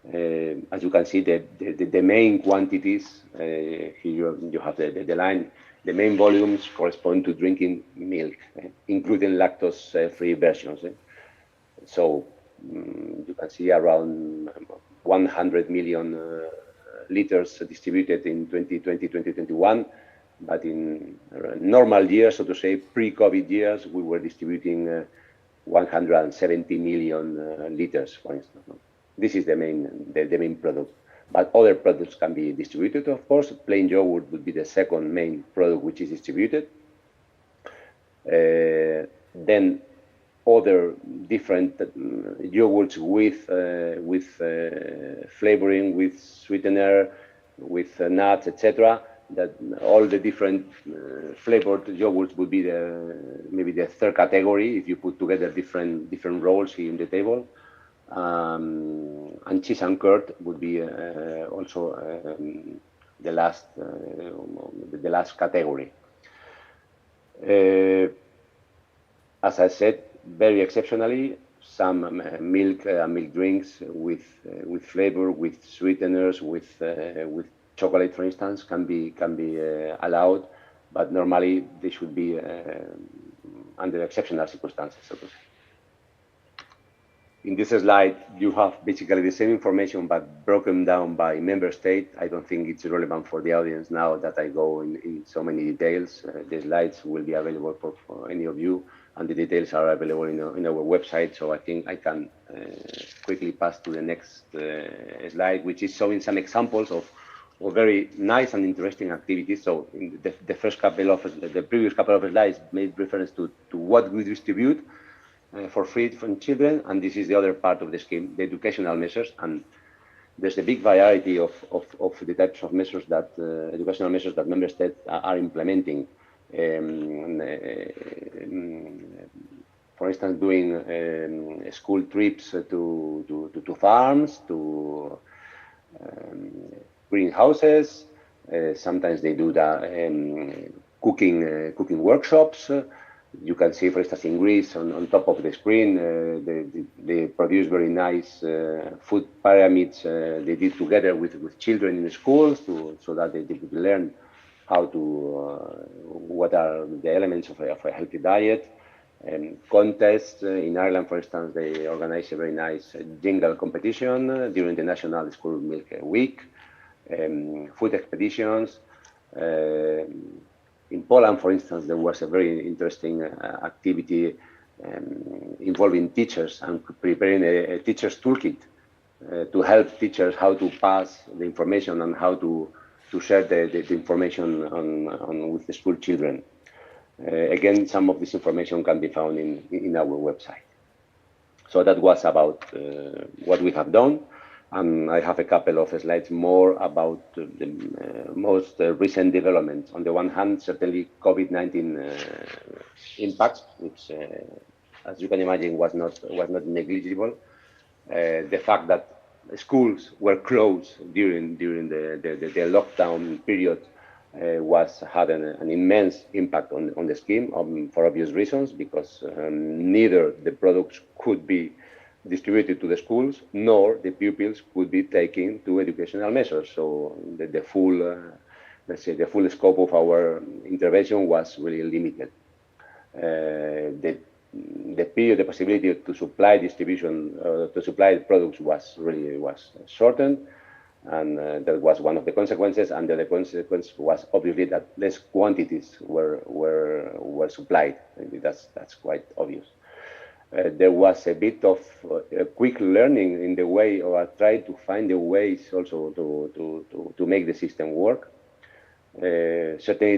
as you can see, the main quantities, here you have the line, the main volumes correspond to drinking milk, including lactose-free versions. So you can see around 100 million liters distributed in 2020, 2021. But in normal years, so to say, pre-COVID years, we were distributing 170 million liters, for instance. This is the main product. But other products can be distributed, of course. Plain yogurt would be the second main product which is distributed. Then other different yogurts with flavoring, with sweetener, with nuts, etc. That all the different flavored yogurts would be maybe the third category if you put together different roles here in the table. And cheese and curd would be also the last category. As I said, very exceptionally, some milk drinks with flavor, with sweeteners, with chocolate, for instance, can be allowed, but normally they should be under exceptional circumstances, so to say. In this slide, you have basically the same information, but broken down by member state. I don't think it's relevant for the audience now that I go in so many details. The slides will be available for any of you, and the details are available in our website. So I think I can quickly pass to the next slide, which is showing some examples of very nice and interesting activities. So in the previous couple of slides made reference to what we distribute for free from children, and this is the other part of the scheme, the educational measures. And there's a big variety of the types of measures that educational measures that member states are implementing. For instance, doing school trips to farms, to greenhouses. Sometimes they do the cooking workshops. You can see, for instance, in Greece, on top of the screen, they produce very nice food pyramids they did together with children in the schools so that they could learn how to, what are the elements of a healthy diet. Contests in Ireland, for instance, they organize a very nice jingle competition during the National School Milk Week. Food expeditions. In Poland, for instance, there was a very interesting activity involving teachers and preparing a teacher's toolkit to help teachers how to pass the information and how to share the information with the school children. Again, some of this information can be found in our website. So that was about what we have done. And I have a couple of slides more about the most recent developments. On the one hand, certainly COVID-19 impact, which, as you can imagine, was not negligible. The fact that schools were closed during the lockdown period had an immense impact on the scheme for obvious reasons, because neither the products could be distributed to the schools, nor the pupils could be taken to educational measures. So the full, let's say, the full scope of our intervention was really limited. The period, the possibility to supply distribution, to supply products was shortened, and that was one of the consequences. And the other consequence was obviously that less quantities were supplied. That's quite obvious. There was a bit of quick learning in the way, or tried to find the ways also to make the system work. Certainly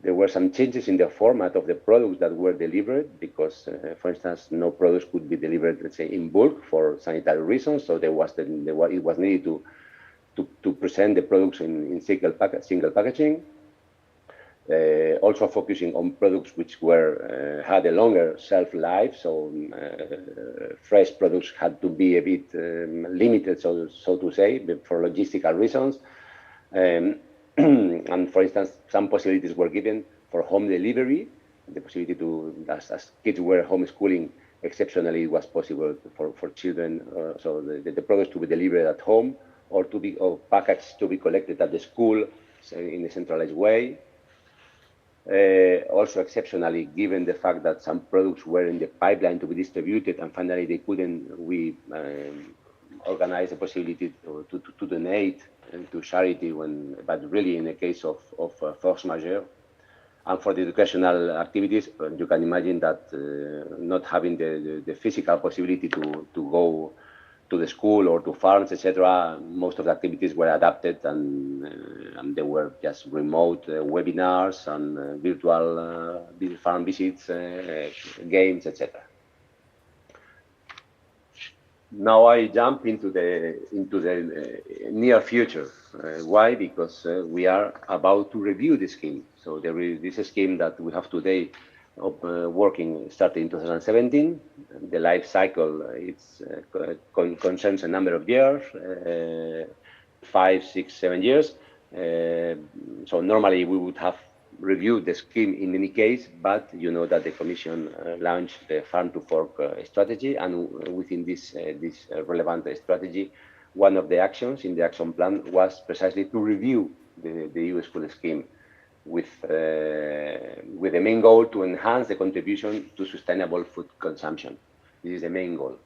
there were some changes in the format of the products that were delivered, because, for instance, no products could be delivered, let's say, in bulk for sanitary reasons. So it was needed to present the products in single packaging. Also focusing on products which had a longer shelf life, so fresh products had to be a bit limited, so to say, for logistical reasons. And for instance, some possibilities were given for home delivery, the possibility to, as kids were homeschooling, exceptionally it was possible for children, so the products to be delivered at home, or packaged to be collected at the school in a centralized way. Also exceptionally, given the fact that some products were in the pipeline to be distributed, and finally they couldn't, we organized the possibility to donate to charity, but really in a case of force majeure. And for the educational activities, you can imagine that not having the physical possibility to go to the school or to farms, etc., most of the activities were adapted, and they were just remote webinars and virtual farm visits, games, etc. Now I jump into the near future. Why? Because we are about to review the scheme. So this scheme that we have today working started in 2017. The life cycle concerns a number of years, 5, 6, 7 years. So normally we would have reviewed the scheme in any case, but you know that the Commission launched the Farm to Fork strategy, and within this relevant strategy, one of the actions in the action plan was precisely to review the EU school scheme with the main goal to enhance the contribution to sustainable food consumption. This is the main goal.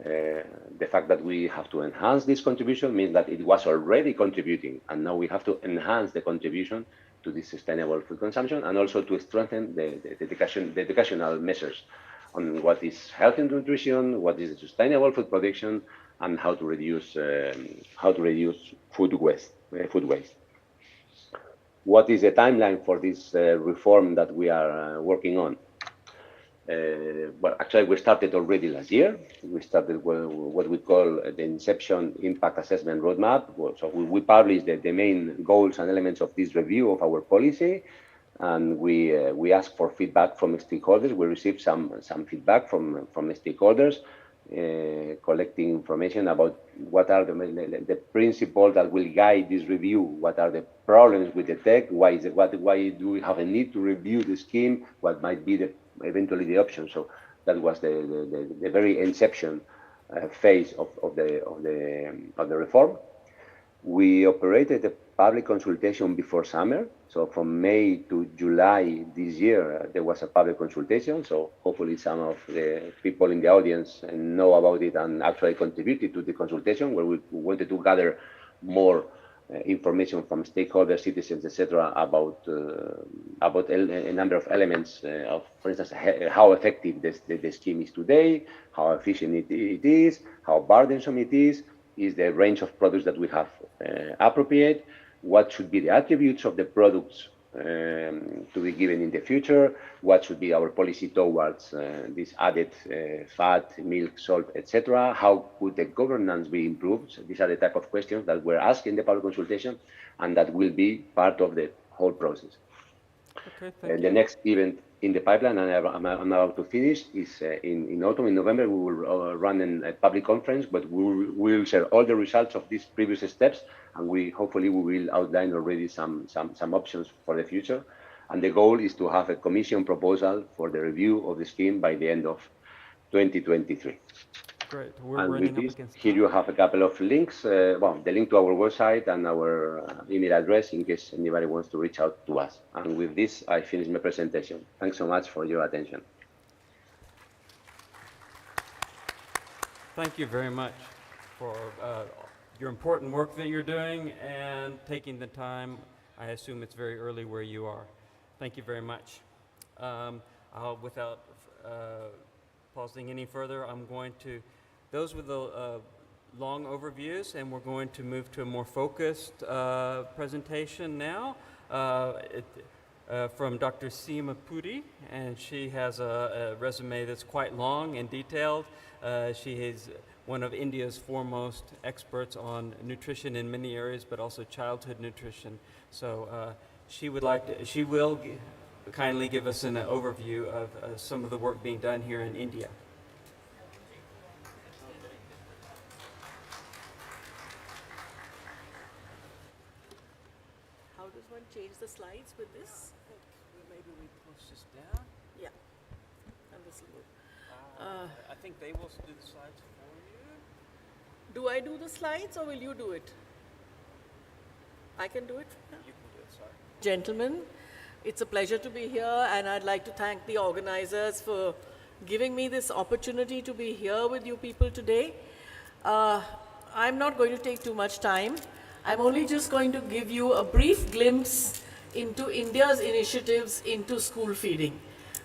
The fact that we have to enhance this contribution means that it was already contributing, and now we have to enhance the contribution to this sustainable food consumption, and also to strengthen the educational measures on what is health and nutrition, what is sustainable food production, and how to reduce food waste. What is the timeline for this reform that we are working on? Well, actually, we started already last year. We started what we call the Inception Impact Assessment Roadmap. So we published the main goals and elements of this review of our policy, and we asked for feedback from stakeholders. We received some feedback from stakeholders. collecting information about what are the principles that will guide this review, what are the problems with the tech, why do we have a need to review the scheme, what might be eventually the option. So that was the very inception phase of the reform. We operated a public consultation before summer. So from May to July this year, there was a public consultation. So hopefully some of the people in the audience know about it and actually contributed to the consultation, where we wanted to gather more information from stakeholders, citizens, etc., about a number of elements of, for instance, how effective the scheme is today, how efficient it is, how burdensome it is the range of products that we have appropriate, what should be the attributes of the products to be given in the future, what should be our policy towards this added fat, milk, salt, etc. How could the governance be improved? So these are the type of questions that were asked in the public consultation and that will be part of the whole process. Okay, thank you. The next event in the pipeline, and I'm about to finish, is in autumn, in November. We will run a public conference, but we will share all the results of these previous steps, and hopefully we will outline already some options for the future. And the goal is to have a commission proposal for the review of the scheme by the end of 2023. Great. We're And running with up this, against here time. you have a couple of links. The link to our website and our email address in case anybody wants to reach out to us. And with this, I finish my presentation. Thanks so much for your attention. Thank you very much for your important work that you're doing and taking the time. I assume it's very early where you are. Thank you very much. Without pausing any further, I'm going to, those with the long overviews, and we're going to move to a more focused presentation now from Dr. Seema Puri, and she has a resume that's quite long and detailed. She is one of India's foremost experts on nutrition in many areas, but also childhood nutrition. So she will kindly give us an overview of some of the work being done here in India. How does one change the slides with this? Maybe we push this down. Yeah. And this will work. I think they will do the slides for you. Do I do the slides or will you do it? I can do it? You can do it, sorry. Gentlemen, it's a pleasure to be here, and I'd like to thank the organizers for giving me this opportunity to be here with you people today. I'm not going to take too much time. I'm only just going to give you a brief glimpse into India's initiatives into school feeding.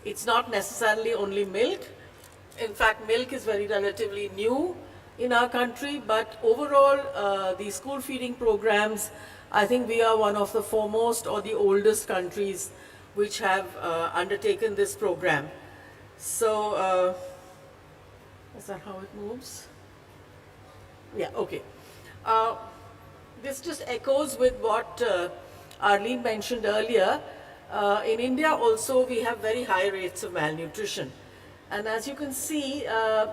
It's not necessarily only milk. In fact, milk is very relatively new in our country, but overall, the school feeding programs, I think we are one of the foremost or the oldest countries which have undertaken this program. So, is that how it moves? Yeah, okay. This just echoes with what Arlene mentioned earlier. In India also, we have very high rates of malnutrition. And as you can see,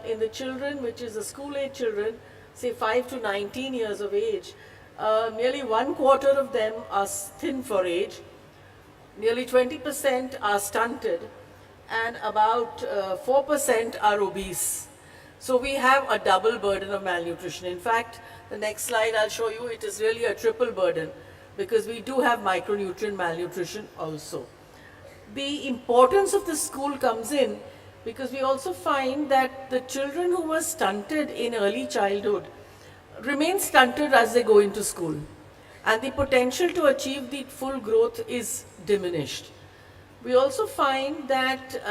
in the children, which is the school-age children, say 5 to 19 years of age, nearly 1/4 of them are thin for age, nearly 20% are stunted, and about 4% are obese. So we have a double burden of malnutrition. In fact, the next slide I'll show you, it is really a triple burden because we do have micronutrient malnutrition also. The importance of the school comes in because we also find that the children who were stunted in early childhood remain stunted as they go into school, and the potential to achieve the full growth is diminished. We also find that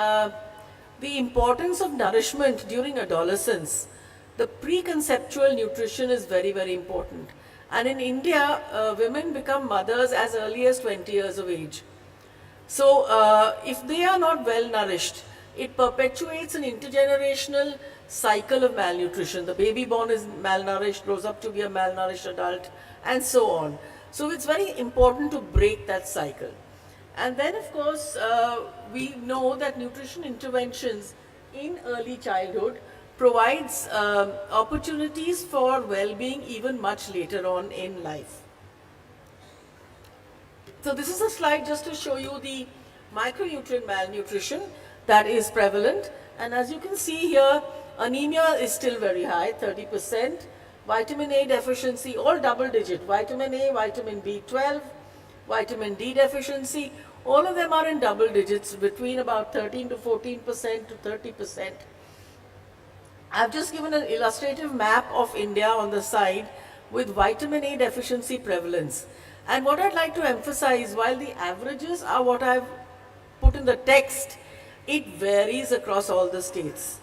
the importance of nourishment during adolescence, the preconceptual nutrition is very, very important. And in India, women become mothers as early as 20 years of age. So if they are not well nourished, it perpetuates an intergenerational cycle of malnutrition. The baby born is malnourished, grows up to be a malnourished adult, and so on. So it's very important to break that cycle. And then, of course, we know that nutrition interventions in early childhood provides opportunities for well-being even much later on in life. So this is a slide just to show you the micronutrient malnutrition that is prevalent. And as you can see here, anemia is still very high, 30%. Vitamin A deficiency, all double digit. Vitamin A, vitamin B12, vitamin D deficiency, all of them are in double digits, between about 13 to 14% to 30%. I've just given an illustrative map of India on the side with vitamin A deficiency prevalence. And what I'd like to emphasize, while the averages are what I've put in the text, it varies across all the states.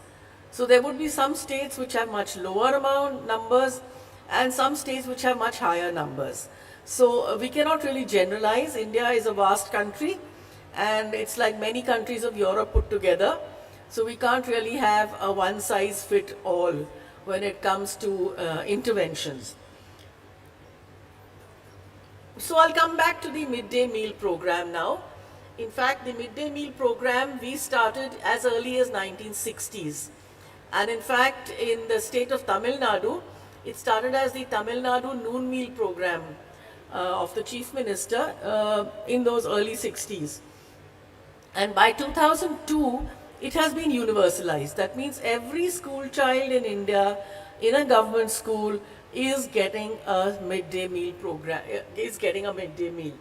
So there would be some states which have much lower numbers and some states which have much higher numbers. So we cannot really generalize. India is a vast country and it's like many countries of Europe put together. So we can't really have a one size fit all when it comes to interventions. So I'll come back to the midday meal program now. In fact, the midday meal program we started as early as 1960s. And in fact, in the state of Tamil Nadu, it started as the Tamil Nadu noon meal program of the chief minister in those early 60s. And by 2002, it has been universalized. That means every school child in India, in a government school, is getting a midday meal program, is getting a midday meal.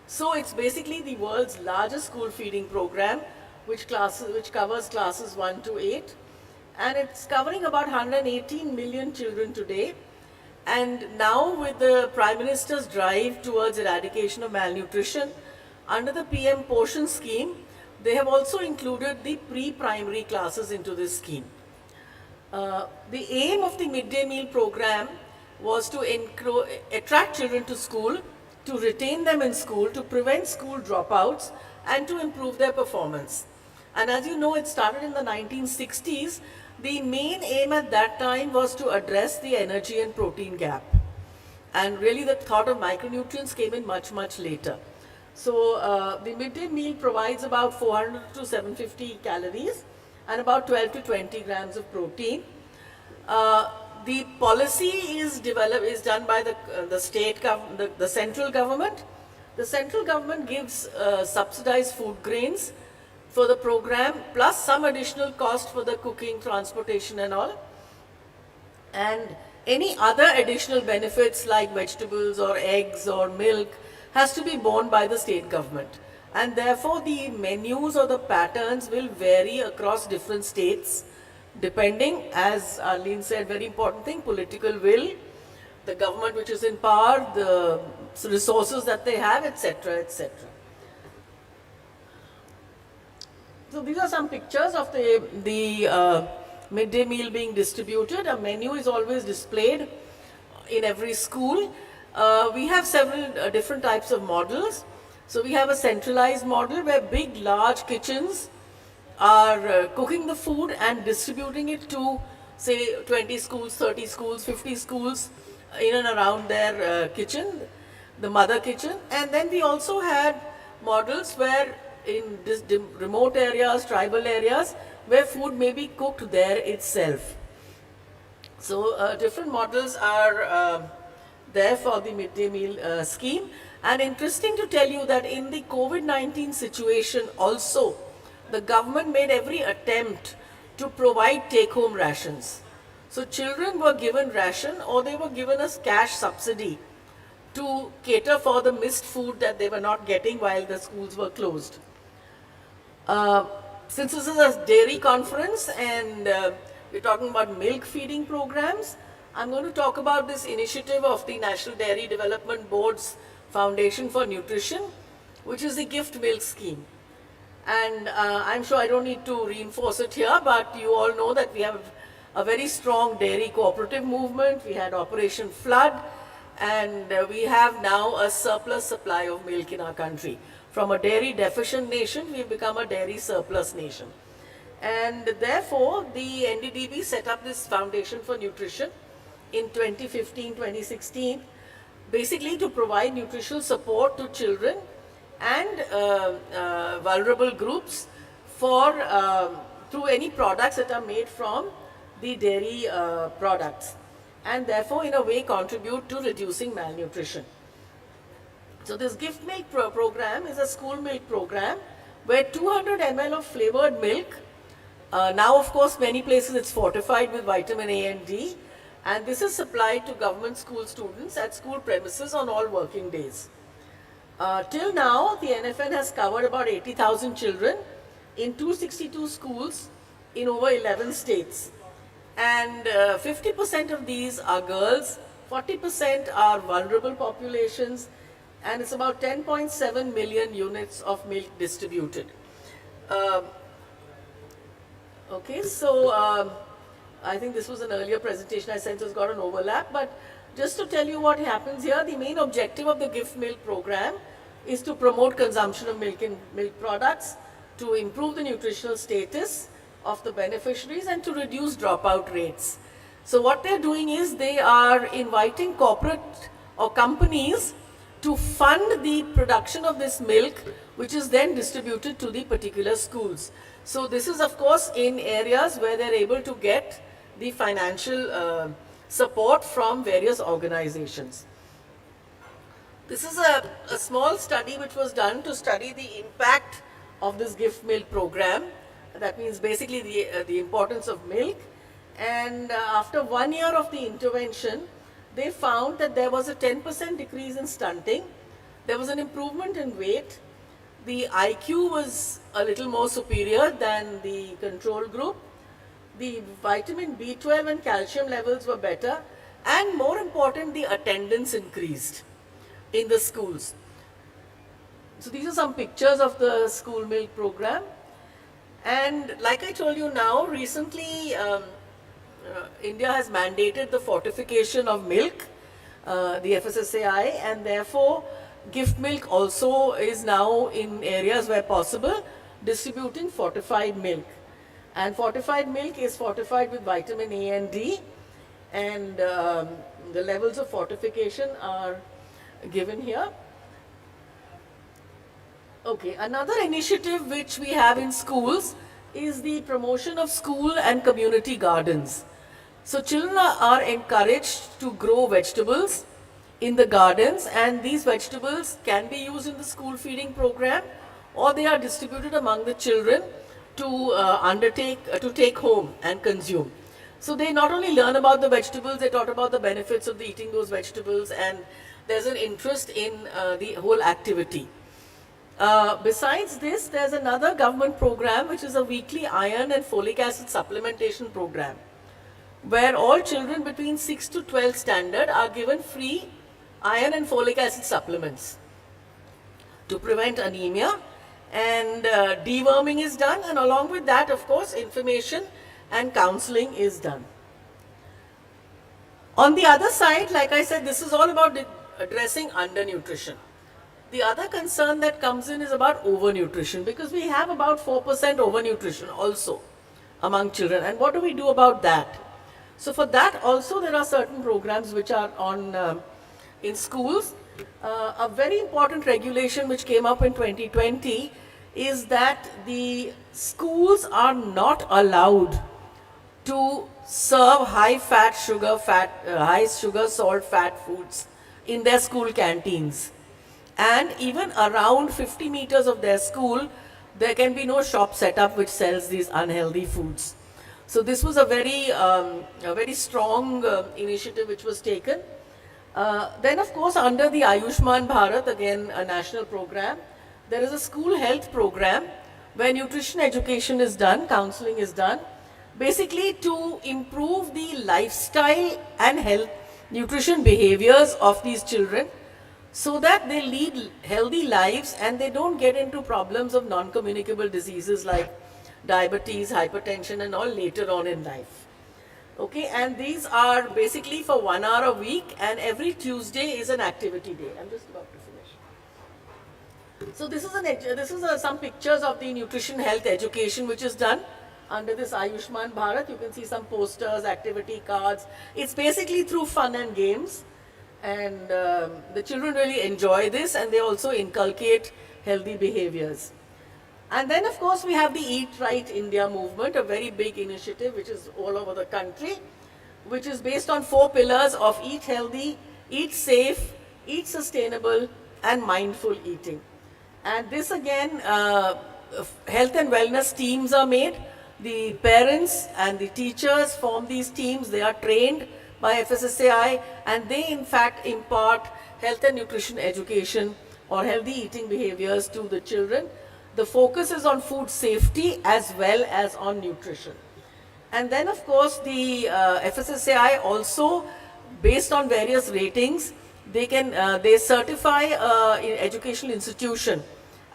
So it's basically the world's largest school feeding program, which covers classes 1 to 8. And it's covering about 118 million children today. And now with the Prime Minister's drive towards eradication of malnutrition, under the PM Portion scheme, they have also included the pre-primary classes into this scheme. The aim of the midday meal program was to attract children to school, to retain them in school, to prevent school dropouts, and to improve their performance. And as you know, it started in the 1960s. The main aim at that time was to address the energy and protein gap. And really the thought of micronutrients came in much, much later. So the midday meal provides about 400 to 750 calories and about 12 to 20 grams of protein. The policy is done by the state government, the central government. The central government gives subsidized food grains for the program, plus some additional cost for the cooking, transportation and all. And any other additional benefits like vegetables or eggs or milk has to be borne by the state government. And therefore the menus or the patterns will vary across different states, depending, as Arlene said, very important thing, political will, the government which is in power, the resources that they have, etc., etc. So these are some pictures of the midday meal being distributed. A menu is always displayed in every school. We have several different types of models. So we have a centralized model where big, large kitchens are cooking the food and distributing it to, say, 20 schools, 30 schools, 50 schools in and around their kitchen, the mother kitchen. And then we also had models where in remote areas, tribal areas, where food may be cooked there itself. So different models are there for the midday meal scheme. And interesting to tell you that in the COVID-19 situation also, the government made every attempt to provide take-home rations. So children were given ration or they were given a cash subsidy to cater for the missed food that they were not getting while the schools were closed. Since this is a dairy conference and we're talking about milk feeding programs, I'm going to talk about this initiative of the National Dairy Development Board's Foundation for Nutrition, which is the gift milk scheme. And I'm sure I don't need to reinforce it here, but you all know that we have a very strong dairy cooperative movement. We had Operation Flood, and we have now a surplus supply of milk in our country. From a dairy deficient nation, we've become a dairy surplus nation. And therefore, the NDDB set up this Foundation for Nutrition in 2015, 2016, basically to provide nutritional support to children and vulnerable groups for through any products that are made from the dairy products, and therefore in a way contribute to reducing malnutrition. So this gift milk program is a school milk program where 200 ml of flavored milk, now of course many places it's fortified with vitamin A and D, and this is supplied to government school students at school premises on all working days. Till now, the NFN has covered about 80,000 children in 262 schools in over 11 states. And 50% of these are girls, 40% are vulnerable populations, and it's about 10.7 million units of milk distributed. Okay, so I think this was an earlier presentation I sent, so it's got an overlap, but just to tell you what happens here, the main objective of the gift milk program is to promote consumption of milk and milk products, to improve the nutritional status of the beneficiaries, and to reduce dropout rates. So what they're doing is they are inviting corporate or companies to fund the production of this milk, which is then distributed to the particular schools. So this is of course in areas where they're able to get the financial support from various organizations. This is a small study which was done to study the impact of this gift milk program. That means basically the importance of milk. And after 1 year of the intervention, they found that there was a 10% decrease in stunting. There was an improvement in weight. The IQ was a little more superior than the control group. The vitamin B12 and calcium levels were better. And more important, the attendance increased in the schools. So these are some pictures of the school milk program. And like I told you now, recently India has mandated the fortification of milk, the FSSAI, and therefore gift milk also is now in areas where possible distributing fortified milk. And fortified milk is fortified with vitamin A and D, and the levels of fortification are given here. Okay, another initiative which we have in schools is the promotion of school and community gardens. So children are encouraged to grow vegetables in the gardens, and these vegetables can be used in the school feeding program, or they are distributed among the children to take home and consume. So they not only learn about the vegetables, they talk about the benefits of eating those vegetables, and there's an interest in the whole activity. Besides this, there's another government program which is a weekly iron and folic acid supplementation program, where all children between 6 to 12 standard are given free iron and folic acid supplements to prevent anemia, and deworming is done, and along with that, of course, information and counseling is done. On the other side, like I said, this is all about addressing undernutrition. The other concern that comes in is about overnutrition, because we have about 4% overnutrition also among children. And what do we do about that? So for that also there are certain programs which are on in schools. A very important regulation which came up in 2020 is that the schools are not allowed to serve high sugar, salt, fat foods in their school canteens. And even around 50 meters of their school, there can be no shop set up which sells these unhealthy foods. So this was a very strong initiative which was taken. Then of course under the Ayushman Bharat, again a national program, there is a school health program where nutrition education is done, counseling is done, basically to improve the lifestyle and health nutrition behaviors of these children, so that they lead healthy lives and they don't get into problems of non-communicable diseases like diabetes, hypertension and all later on in life. Okay, and these are basically for 1 hour a week, and every Tuesday is an activity day. I'm just about to finish. So this is some pictures of the nutrition health education which is done under this Ayushman Bharat. You can see some posters, activity cards. It's basically through fun and games. And the children really enjoy this, and they also inculcate healthy behaviors. And then, of course, we have the Eat Right India movement, a very big initiative which is all over the country, which is based on 4 pillars of eat healthy, eat safe, eat sustainable, and mindful eating. And this again, health and wellness teams are made. The parents and the teachers form these teams. They are trained by FSSAI, and they in fact impart health and nutrition education or healthy eating behaviors to the children. The focus is on food safety as well as on nutrition. And then of course the FSSAI also, based on various ratings, they certify an educational institution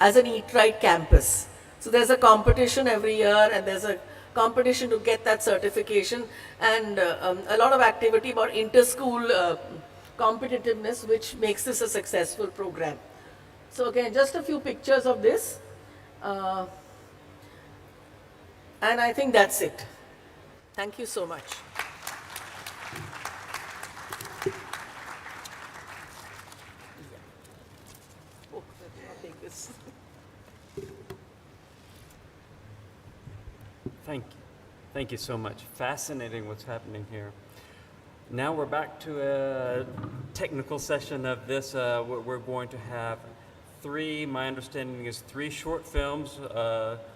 as an Eat Right campus. So there's a competition every year, and there's a competition to get that certification, and a lot of activity about inter-school competitiveness, which makes this a successful program. So again, just a few pictures of this. And I think that's it. Thank you so much. Oh, I'll take this. Thank you so much. Fascinating what's happening here. Now we're back to a technical session of this. We're going to have my understanding is 3 short films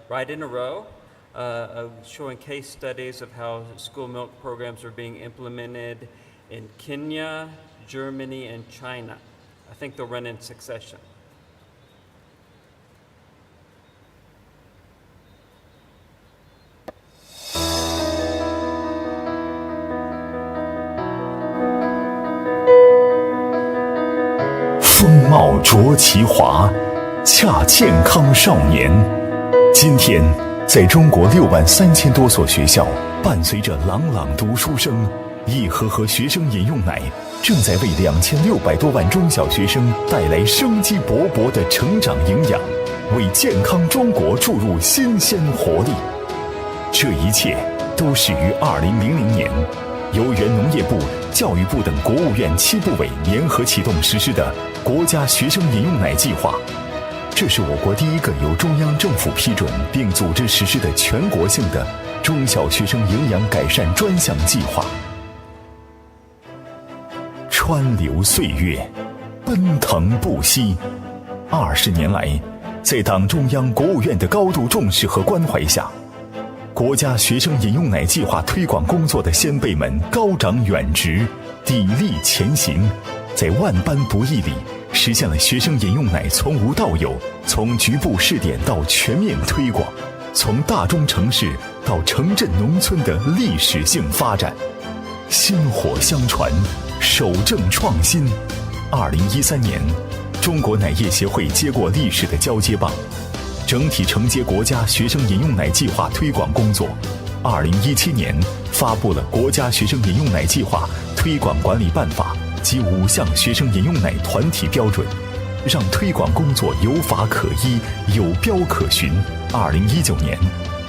right in a row, showing case studies of how school milk programs are being implemented in Kenya, Germany, and China. I think they'll run in succession.风貌着其华，恰健康少年。今天，在中国63000多所学校，伴随着朗朗读书声，一盒盒学生饮用奶正在为2600多万中小学生带来生机勃勃的成长营养，为健康中国注入新鲜活力。这一切都始于2000年，由原农业部、教育部等国务院7部委联合启动实施的国家学生饮用奶计划。这是我国第一个由中央政府批准并组织实施的全国性的中小学生营养改善专项计划。川流岁月，奔腾不息。20年来，在党中央、国务院的高度重视和关怀下，国家学生饮用奶计划推广工作的先辈们高掌远职，砥砺前行，在万般不易里实现了学生饮用奶从无到有，从局部试点到全面推广，从大中城市到城镇农村的历史性发展。薪火相传，守正创新。2013年，中国奶业协会接过历史的交接棒，整体承接国家学生饮用奶计划推广工作。2017年发布了国家学生饮用奶计划推广管理办法及5项学生饮用奶团体标准，让推广工作有法可依、有标可循。2019年，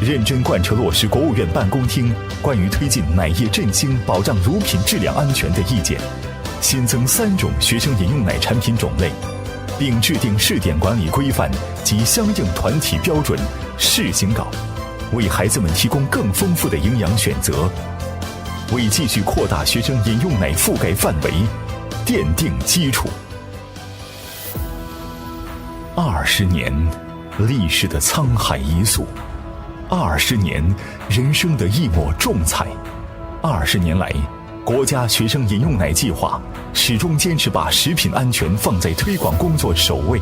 认真贯彻落实国务院办公厅关于推进奶业振兴、保障乳品质量安全的意见，新增3种学生饮用奶产品种类，并制定试点管理规范及相应团体标准试行稿，为孩子们提供更丰富的营养选择，为继续扩大学生饮用奶覆盖范围奠定基础。20年，历史的沧海一粟；20年，人生的一抹重彩。20年来，国家学生饮用奶计划始终坚持把食品安全放在推广工作首位，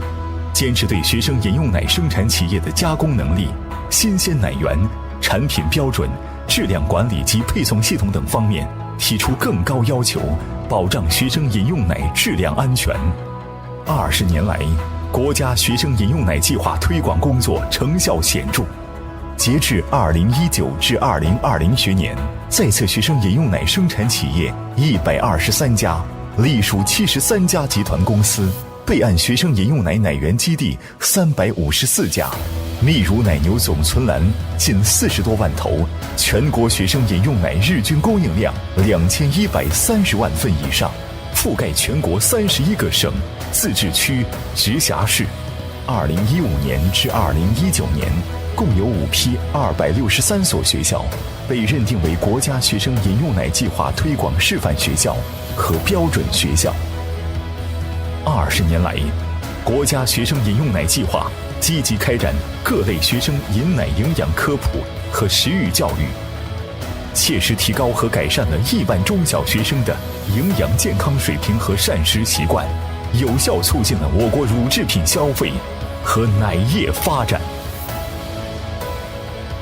坚持对学生饮用奶生产企业的加工能力、新鲜奶源、产品标准、质量管理及配送系统等方面提出更高要求，保障学生饮用奶质量安全。20年来，国家学生饮用奶计划推广工作成效显著。截至2019至2020学年，在册学生饮用奶生产企业123家，隶属73家集团公司，备案学生饮用奶奶源基地354家，泌乳奶牛总存栏近40多万头，全国学生饮用奶日均供应量2130万份以上，覆盖全国31个省、自治区、直辖市。2015年至2019年，共有5批263所学校被认定为国家学生饮用奶计划推广示范学校和标准学校。20年来，国家学生饮用奶计划积极开展各类学生饮奶营养科普和食育教育，切实提高和改善了1万中小学生的营养健康水平和膳食习惯，有效促进了我国乳制品消费和奶业发展。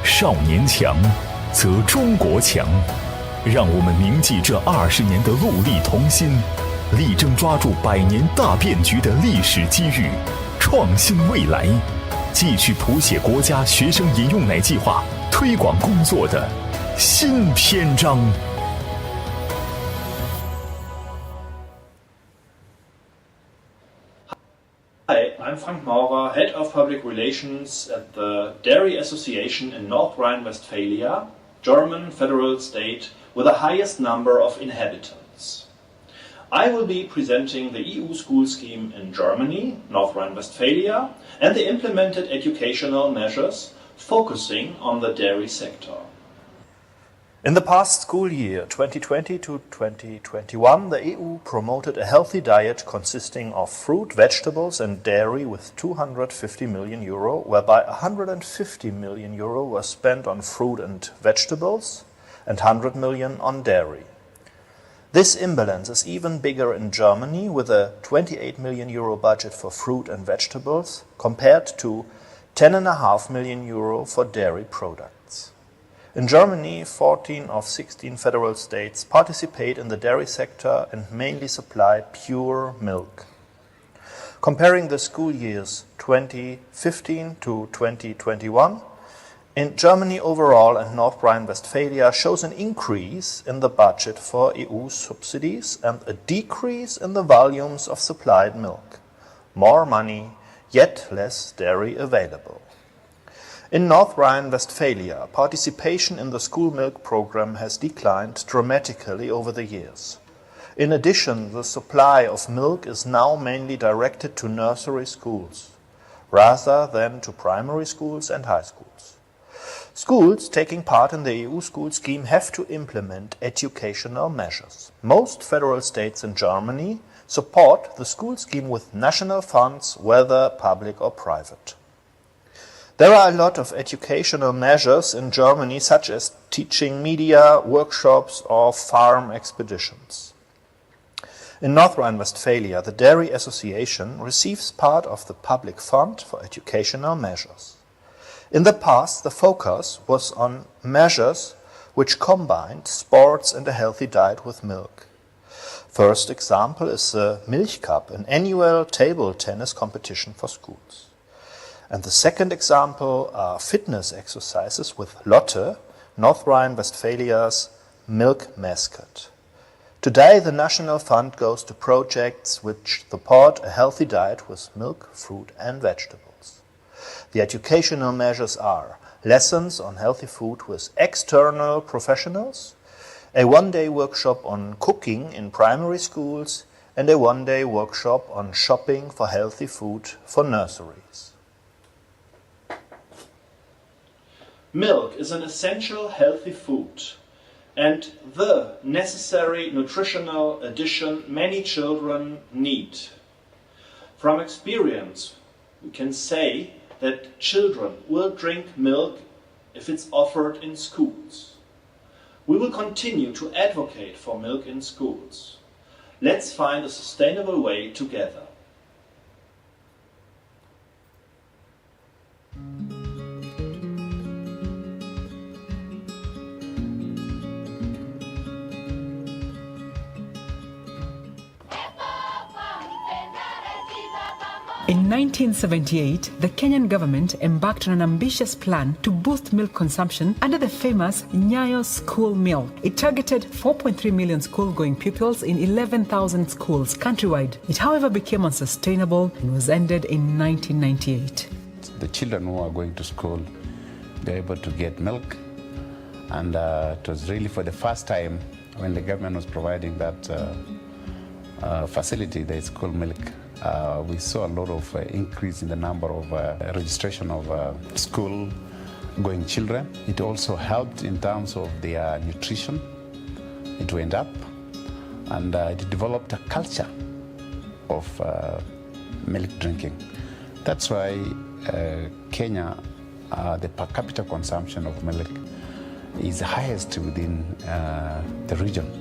少年强，则中国强。让我们铭记这20年的戮力同心，力争抓住100年大变局的历史机遇，创新未来，继续谱写国家学生饮用奶计划推广工作的新篇章。Hi, I'm Frank Maurer, Head of Public Relations at the Dairy Association in North Rhine-Westphalia, German federal state with the highest number of inhabitants. I will be presenting the EU school scheme in Germany, North Rhine-Westphalia, and the implemented educational measures focusing on the dairy sector. In the past school year, 2020 to 2021, the EU promoted a healthy diet consisting of fruit, vegetables and dairy with 250 million euro, whereby 150 million euro was spent on fruit and vegetables and 100 million on dairy. This imbalance is even bigger in Germany, with a 28 million euro budget for fruit and vegetables compared to 10.5 million euro for dairy products. In Germany, 14 of 16 federal states participate in the dairy sector and mainly supply pure milk. Comparing the school years 2015 to 2021, in Germany overall and North Rhine-Westphalia shows an increase in the budget for EU subsidies and a decrease in the volumes of supplied milk. More money, yet less dairy available. In North Rhine-Westphalia, participation in the school milk program has declined dramatically over the years. In addition, the supply of milk is now mainly directed to nursery schools, rather than to primary schools and high schools. Schools taking part in the EU school scheme have to implement educational measures. Most federal states in Germany support the school scheme with national funds, whether public or private. There are a lot of educational measures in Germany, such as teaching media, workshops or farm expeditions. In North Rhine-Westphalia, the Dairy Association receives part of the public fund for educational measures. In the past, the focus was on measures which combined sports and a healthy diet with milk. First example is the Milch Cup, an annual table tennis competition for schools. And the second example are fitness exercises with Lotte, North Rhine-Westphalia's milk mascot. Today, the national fund goes to projects which support a healthy diet with milk, fruit and vegetables. The educational measures are lessons on healthy food with external professionals, a one-day workshop on cooking in primary schools, and a one-day workshop on shopping for healthy food for nurseries. Milk is an essential healthy food and the necessary nutritional addition many children need. From experience, we can say that children will drink milk if it's offered in schools. We will continue to advocate for milk in schools. Let's find a sustainable way together. In 1978, the Kenyan government embarked on an ambitious plan to boost milk consumption under the famous Nyayo school milk. It targeted 4.3 million school-going pupils in 11,000 schools countrywide. It, however, became unsustainable and was ended in 1998. The children who are going to school, they're able to get milk, and it was really for the first time when the government was providing that facility, the school milk we saw a lot of increase in the number of registration of school-going children. It also helped in terms of their nutrition. It went up, and it developed a culture of milk drinking. That's why Kenya, the per capita consumption of milk is the highest within the region.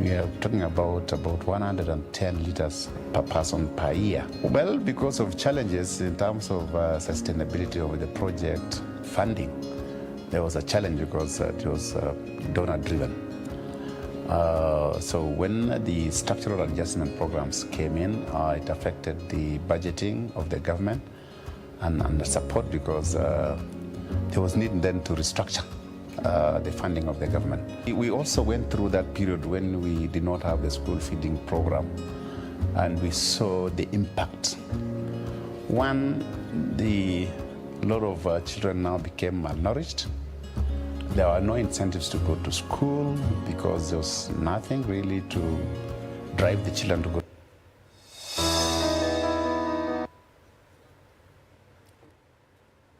We are talking about 110 liters per person per year. Well, because of challenges in terms of sustainability of the project funding, there was a challenge because it was donor-driven. So when the structural adjustment programs came in, it affected the budgeting of the government and the support, because there was need then to restructure the funding of the government. We also went through that period when we did not have the school feeding program, and we saw the impact. One, a lot of children now became malnourished. There were no incentives to go to school because there was nothing really to drive the children to go.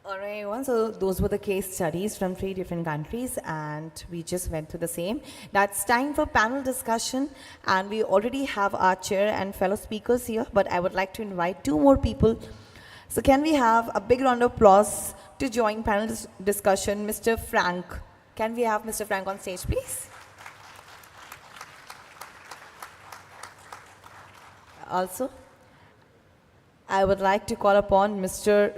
All right, everyone. So those were the case studies from 3 different countries, and we just went through the same. That's time for panel discussion, and we already have our chair and fellow speakers here, but I would like to invite 2 more people. So can we have a big round of applause to join panel discussion, Mr. Frank. Can we have Mr. Frank on stage, please? Also, I would like to call upon Mr.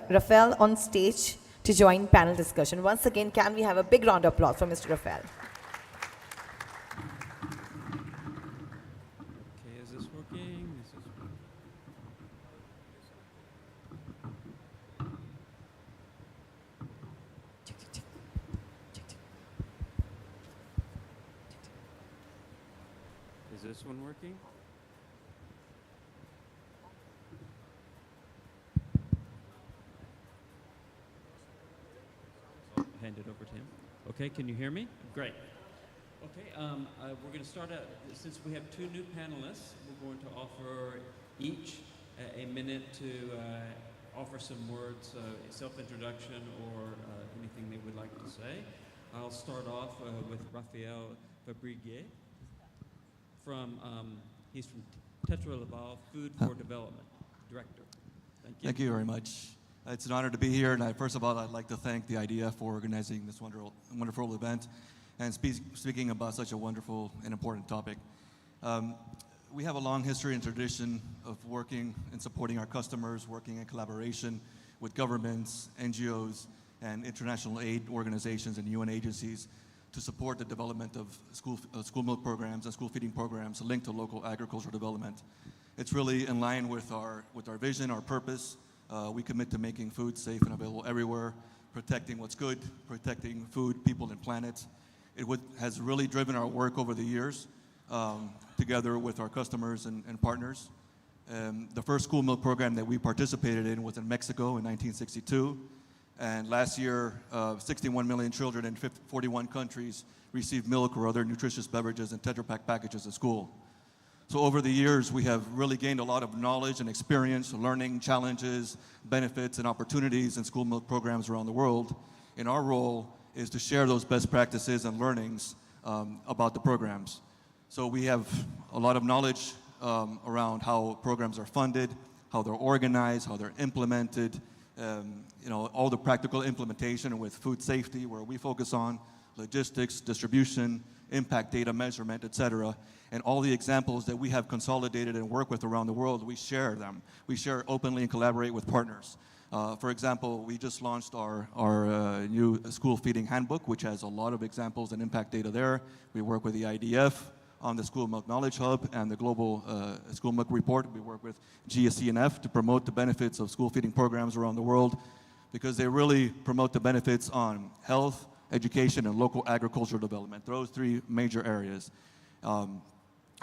Rafael on stage to join panel discussion. Once again, can we have a big round of applause for Mr. Rafael? Okay, is this working? Is this one working? Hand it over to him. Okay, can you hear me? Great. Okay, we're going to start out, since we have 2 new panelists, we're going to offer each a minute to offer some words, self-introduction, or anything they would like to say. I'll start off with Raphael Fabriguet he's from Tetra Laval Food for Development, Director. Thank you. Thank you very much. It's an honor to be here, and first of all, I'd like to thank the IDF for organizing this wonderful event and speaking about such a wonderful and important topic. We have a long history and tradition of working and supporting our customers, working in collaboration with governments, NGOs, and international aid organizations and UN agencies to support the development of school milk programs and school feeding programs linked to local agricultural development. It's really in line with our vision, our purpose. We commit to making food safe and available everywhere, protecting what's good, protecting food, people, and planet. It has really driven our work over the years, together with our customers and partners. The first school milk program that we participated in was in Mexico in 1962. And last year, 61 million children in 41 countries received milk or other nutritious beverages in Tetra Pak packages at school. So over the years, we have really gained a lot of knowledge and experience, learning challenges, benefits, and opportunities in school milk programs around the world. And our role is to share those best practices and learnings about the programs. So we have a lot of knowledge around how programs are funded, how they're organized, how they're implemented, all the practical implementation with food safety, where we focus on logistics, distribution, impact data measurement, et cetera. And all the examples that we have consolidated and work with around the world, we share them. We share openly and collaborate with partners. For example, we just launched our new school feeding handbook, which has a lot of examples and impact data there. We work with the IDF on the School Milk Knowledge Hub and the Global School Milk Report. We work with GSCNF to promote the benefits of school feeding programs around the world, because they really promote the benefits on health, education, and local agricultural development, those 3 major areas.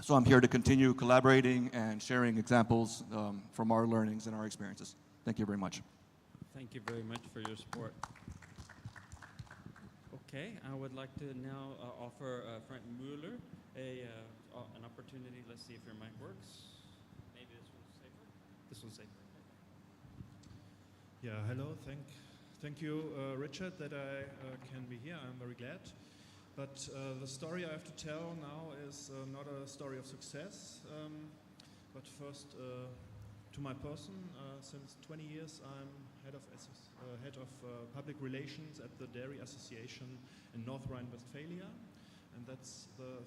So I'm here to continue collaborating and sharing examples from our learnings and our experiences. Thank you very much. Thank you very much for your support. Okay, I would like to now offer Frank Mueller an opportunity. Let's see if your mic works. Maybe this one's safer. This one's safe. Yeah, hello. Thank you, Richard, that I can be here. I'm very glad. But the story I have to tell now is not a story of success. But first, to my person, since 20 years, I'm head of public relations at the Dairy Association in North Rhine-Westphalia, and that's the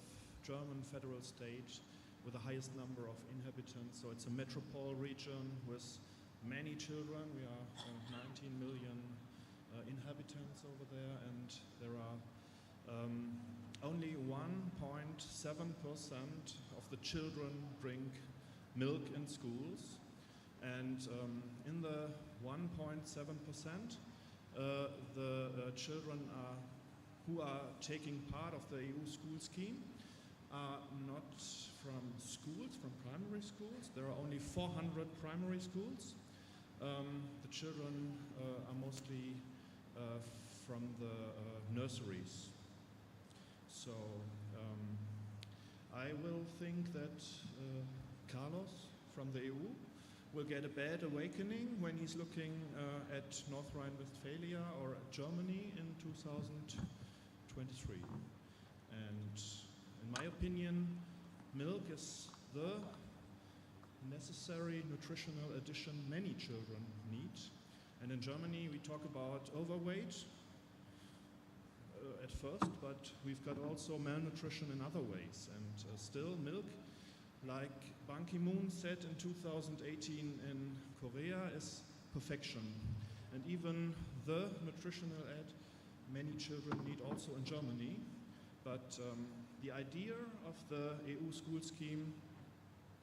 German federal state with the highest number of inhabitants. So it's a metropole region with many children. We are 19 million inhabitants over there, and there are only 1.7% of the children drink milk in schools, and in the 1.7%, the children who are taking part of the EU school scheme are not from schools, from primary schools. There are only 400 primary schools. The children are mostly from the nurseries. So I will think that Carlos from the EU will get a bad awakening when he's looking at North Rhine-Westphalia or at Germany in 2023. And in my opinion, milk is the necessary nutritional addition many children need. And in Germany, we talk about overweight at first, but we've got also malnutrition in other ways. And still, milk, like Ban Ki-moon said in 2018 in Korea, is perfection. And even the nutritional aid many children need also in Germany. But the idea of the EU school scheme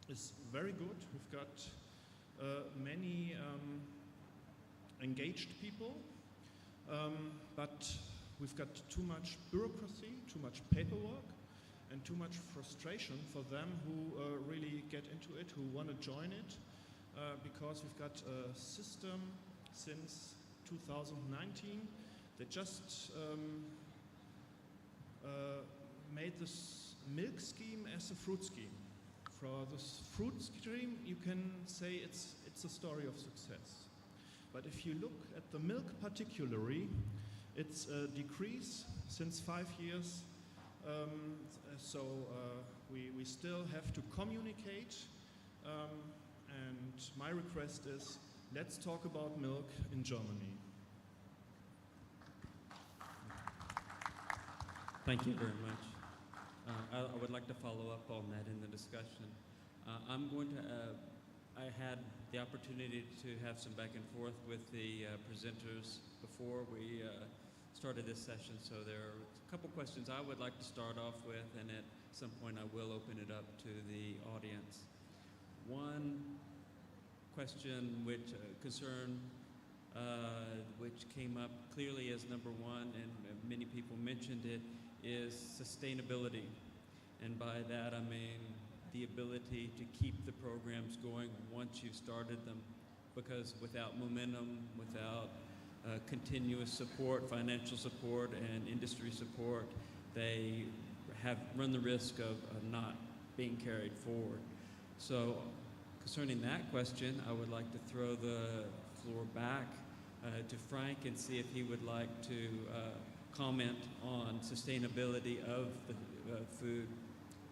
is very good. We've got many engaged people, but we've got too much bureaucracy, too much paperwork, and too much frustration for them who really get into it, who want to join it, because we've got a system since 2019 that just made this milk scheme as a fruit scheme. For this fruit scheme, you can say it's a story of success. But if you look at the milk particularly, it's a decrease since 5 years. So we still have to communicate. And my request is, let's talk about milk in Germany. Thank you very much. I would like to follow up on that in the discussion. I had the opportunity to have some back and forth with the presenters before we started this session, so there are a couple questions I would like to start off with, and at some point I will open it up to the audience. One question which which came up clearly as number one, and many people mentioned it, is sustainability. And by that I mean the ability to keep the programs going once you've started them, because without momentum, without continuous support, financial support, and industry support, they run the risk of not being carried forward. So concerning that question, I would like to throw the floor back to Frank and see if he would like to comment on sustainability of the food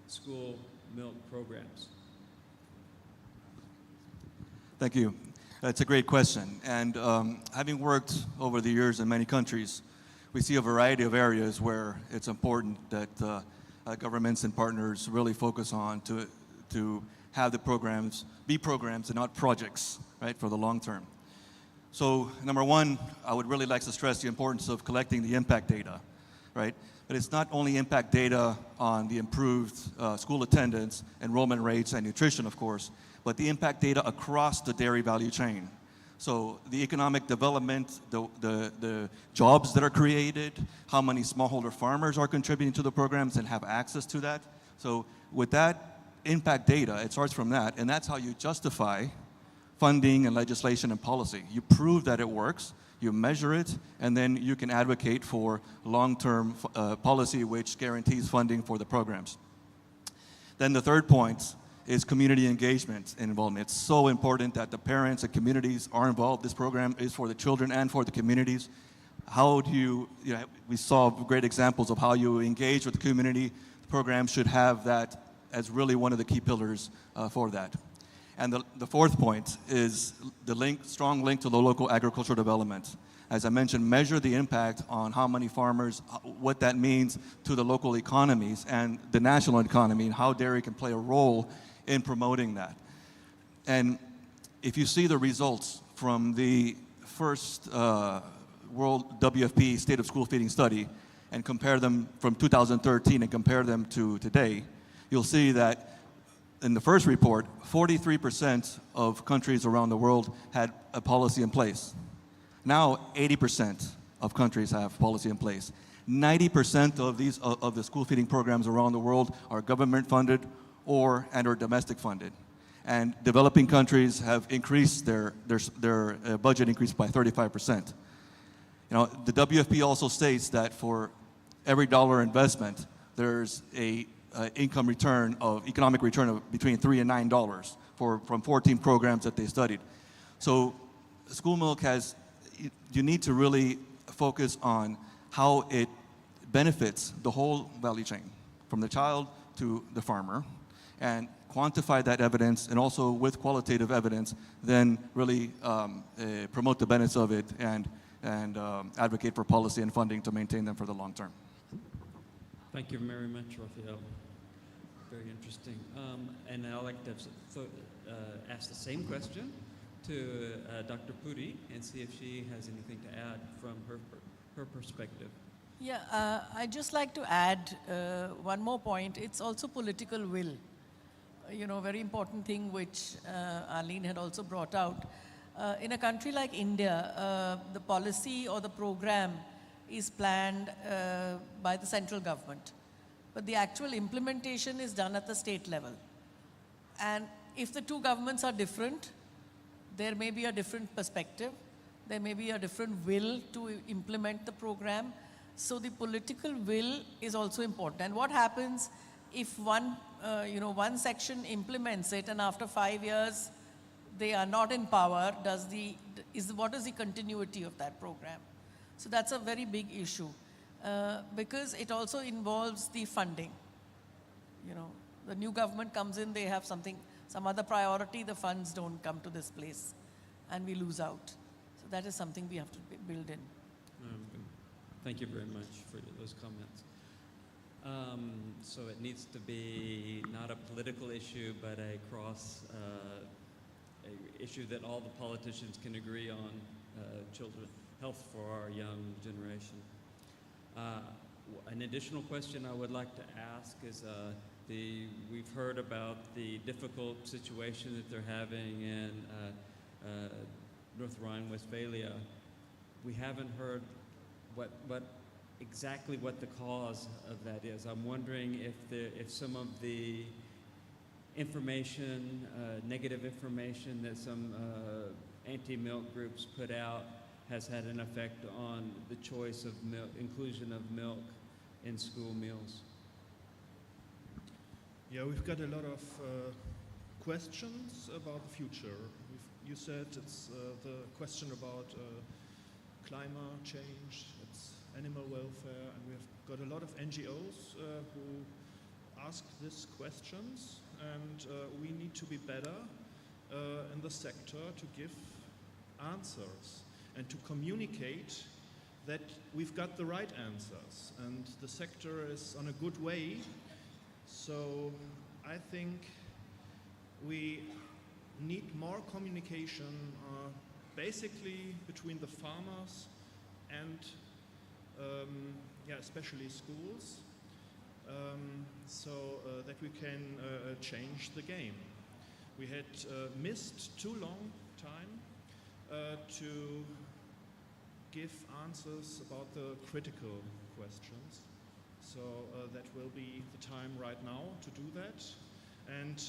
school milk programs. Thank you. That's a great question. And having worked over the years in many countries, we see a variety of areas where it's important that governments and partners really focus on to have the programs be programs and not projects, right, for the long term. So number one, I would really like to stress the importance of collecting the impact data, right? But it's not only impact data on the improved school attendance, enrollment rates, and nutrition, of course, but the impact data across the dairy value chain. So the economic development, the jobs that are created, how many smallholder farmers are contributing to the programs and have access to that. So with that impact data, it starts from that, and that's how you justify funding and legislation and policy. You prove that it works, you measure it, and then you can advocate for long-term policy which guarantees funding for the programs. Then the third point is community engagement and involvement. It's so important that the parents and communities are involved. This program is for the children and for the communities. How do you know, we saw great examples of how you engage with the community. The program should have that as really one of the key pillars for that. And the fourth point is the strong link to the local agricultural development. As I mentioned, measure the impact on how many farmers, what that means to the local economies and the national economy, and how dairy can play a role in promoting that. And if you see the results from the first World WFP State of School Feeding Study and compare them from 2013 and compare them to today, you'll see that in the first report, 43% of countries around the world had a policy in place. Now, 80% of countries have policy in place. 90% of the school feeding programs around the world are government funded or domestic funded. And developing countries have increased their budget increased by 35%. You know, the WFP also states that for every dollar investment, there's a economic return of between $3 and $9 from 14 programs that they studied. So school milk you need to really focus on how it benefits the whole value chain, from the child to the farmer, and quantify that evidence, and also with qualitative evidence, then really promote the benefits of it and advocate for policy and funding to maintain them for the long term. Thank you very much, Raphael. Very interesting. And I'd like to ask the same question to Dr. Puri and see if she has anything to add from her perspective. Yeah, I'd just like to add one more point. It's also political will. You know, very important thing which Arlene had also brought out. In a country like India, the policy or the program is planned by the central government, but the actual implementation is done at the state level. And if the two governments are different, there may be a different perspective, there may be a different will to implement the program. So the political will is also important. And what happens if one section implements it and after 5 years they are not in power, what is the continuity of that program? So that's a very big issue because it also involves the funding. You know, the new government comes in, they have some other priority, the funds don't come to this place and we lose out. So that is something we have to build in. Thank you very much for those comments. So it needs to be not a political issue, but a issue that all the politicians can agree on, children, health for our young generation. An additional question I would like to ask is we've heard about the difficult situation that they're having in North Rhine-Westphalia. We haven't heard exactly what the cause of that is. I'm wondering if some of the information, negative information that some anti-milk groups put out has had an effect on the choice of milk, inclusion of milk in school meals. Yeah, we've got a lot of questions about the future. You said it's the question about climate change, it's animal welfare, and we've got a lot of NGOs who ask these questions, and we need to be better in the sector to give answers and to communicate that we've got the right answers and the sector is on a good way. So I think we need more communication basically between the farmers and especially schools, so that we can change the game. We had missed too long time to give answers about the critical questions. So that will be the time right now to do that. And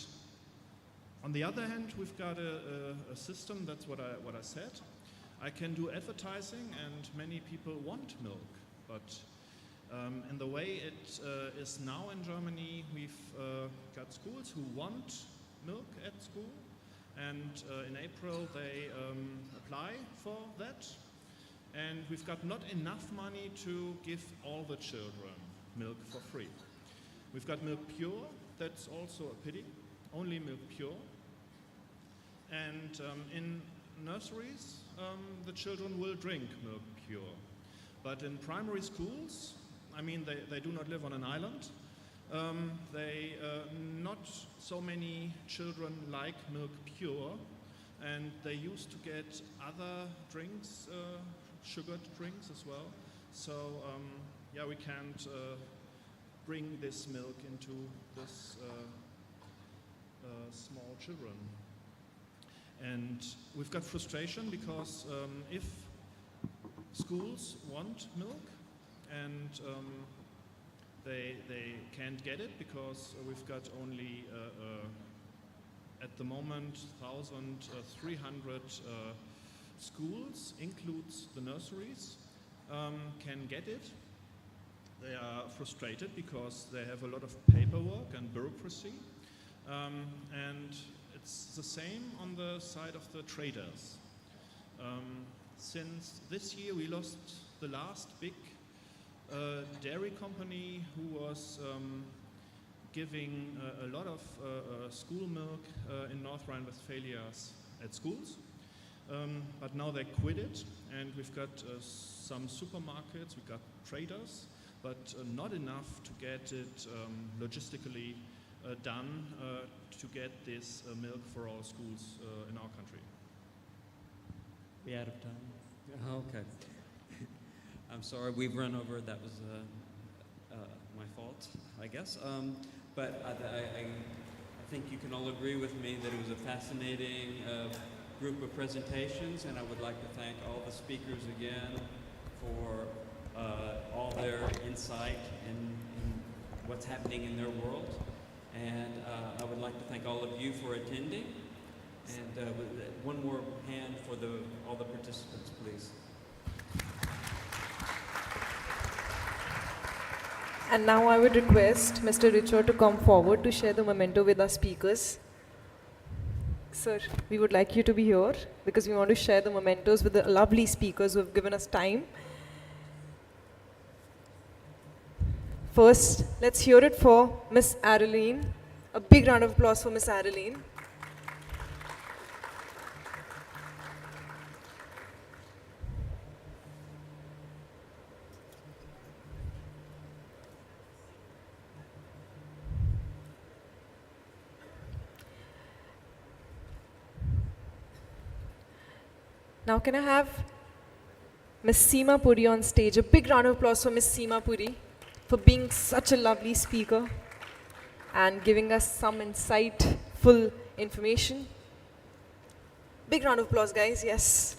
on the other hand, we've got a system, that's what I said. I can do advertising and many people want milk, but in the way it is now in Germany, we've got schools who want milk at school, and in April they apply for that. And we've got not enough money to give all the children milk for free. We've got Milk Pure, that's also a pity, only Milk Pure. And in nurseries, the children will drink Milk Pure. But in primary schools, I mean, they do not live on an island. Not so many children like Milk Pure, and they used to get other drinks, sugared drinks as well. So yeah, we can't bring this milk into this small children. And we've got frustration because if schools want milk and they can't get it because we've got only at the moment 1,300 schools, includes the nurseries, can get it. They are frustrated because they have a lot of paperwork and bureaucracy, and it's the same on the side of the traders. Since this year we lost the last big dairy company who was giving a lot of school milk in North Rhine-Westphalia at schools. But now they quit it, and we've got some supermarkets, we've got traders, but not enough to get it logistically done to get this milk for all schools in our country. We out of time? Okay. I'm sorry, we've run over. That was my fault, I guess. But I think you can all agree with me that it was a fascinating group of presentations, and I would like to thank all the speakers again for all their insight in what's happening in their world. And I would like to thank all of you for attending. And one more hand for all the participants, please. And now I would request Mr. Richard to come forward to share the memento with our speakers. Sir, we would like you to be here because we want to share the mementos with the lovely speakers who have given us time. First, let's hear it for Miss Adeline. A big round of applause for Miss Adeline. Now can I have Miss Seema Puri on stage? A big round of applause for Miss Seema Puri for being such a lovely speaker and giving us some insightful information. Big round of applause, guys, yes.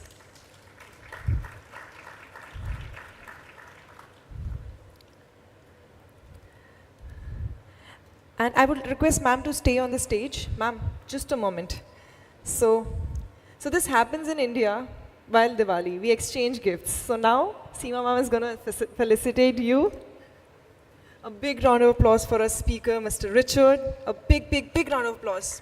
And I would request ma'am to stay on the stage. Ma'am, just a moment. So this happens in India while Diwali. We exchange gifts. So now, Seema ma'am is going to felicitate you. A big round of applause for our speaker, Mr. Richard. A big, big, big round of applause.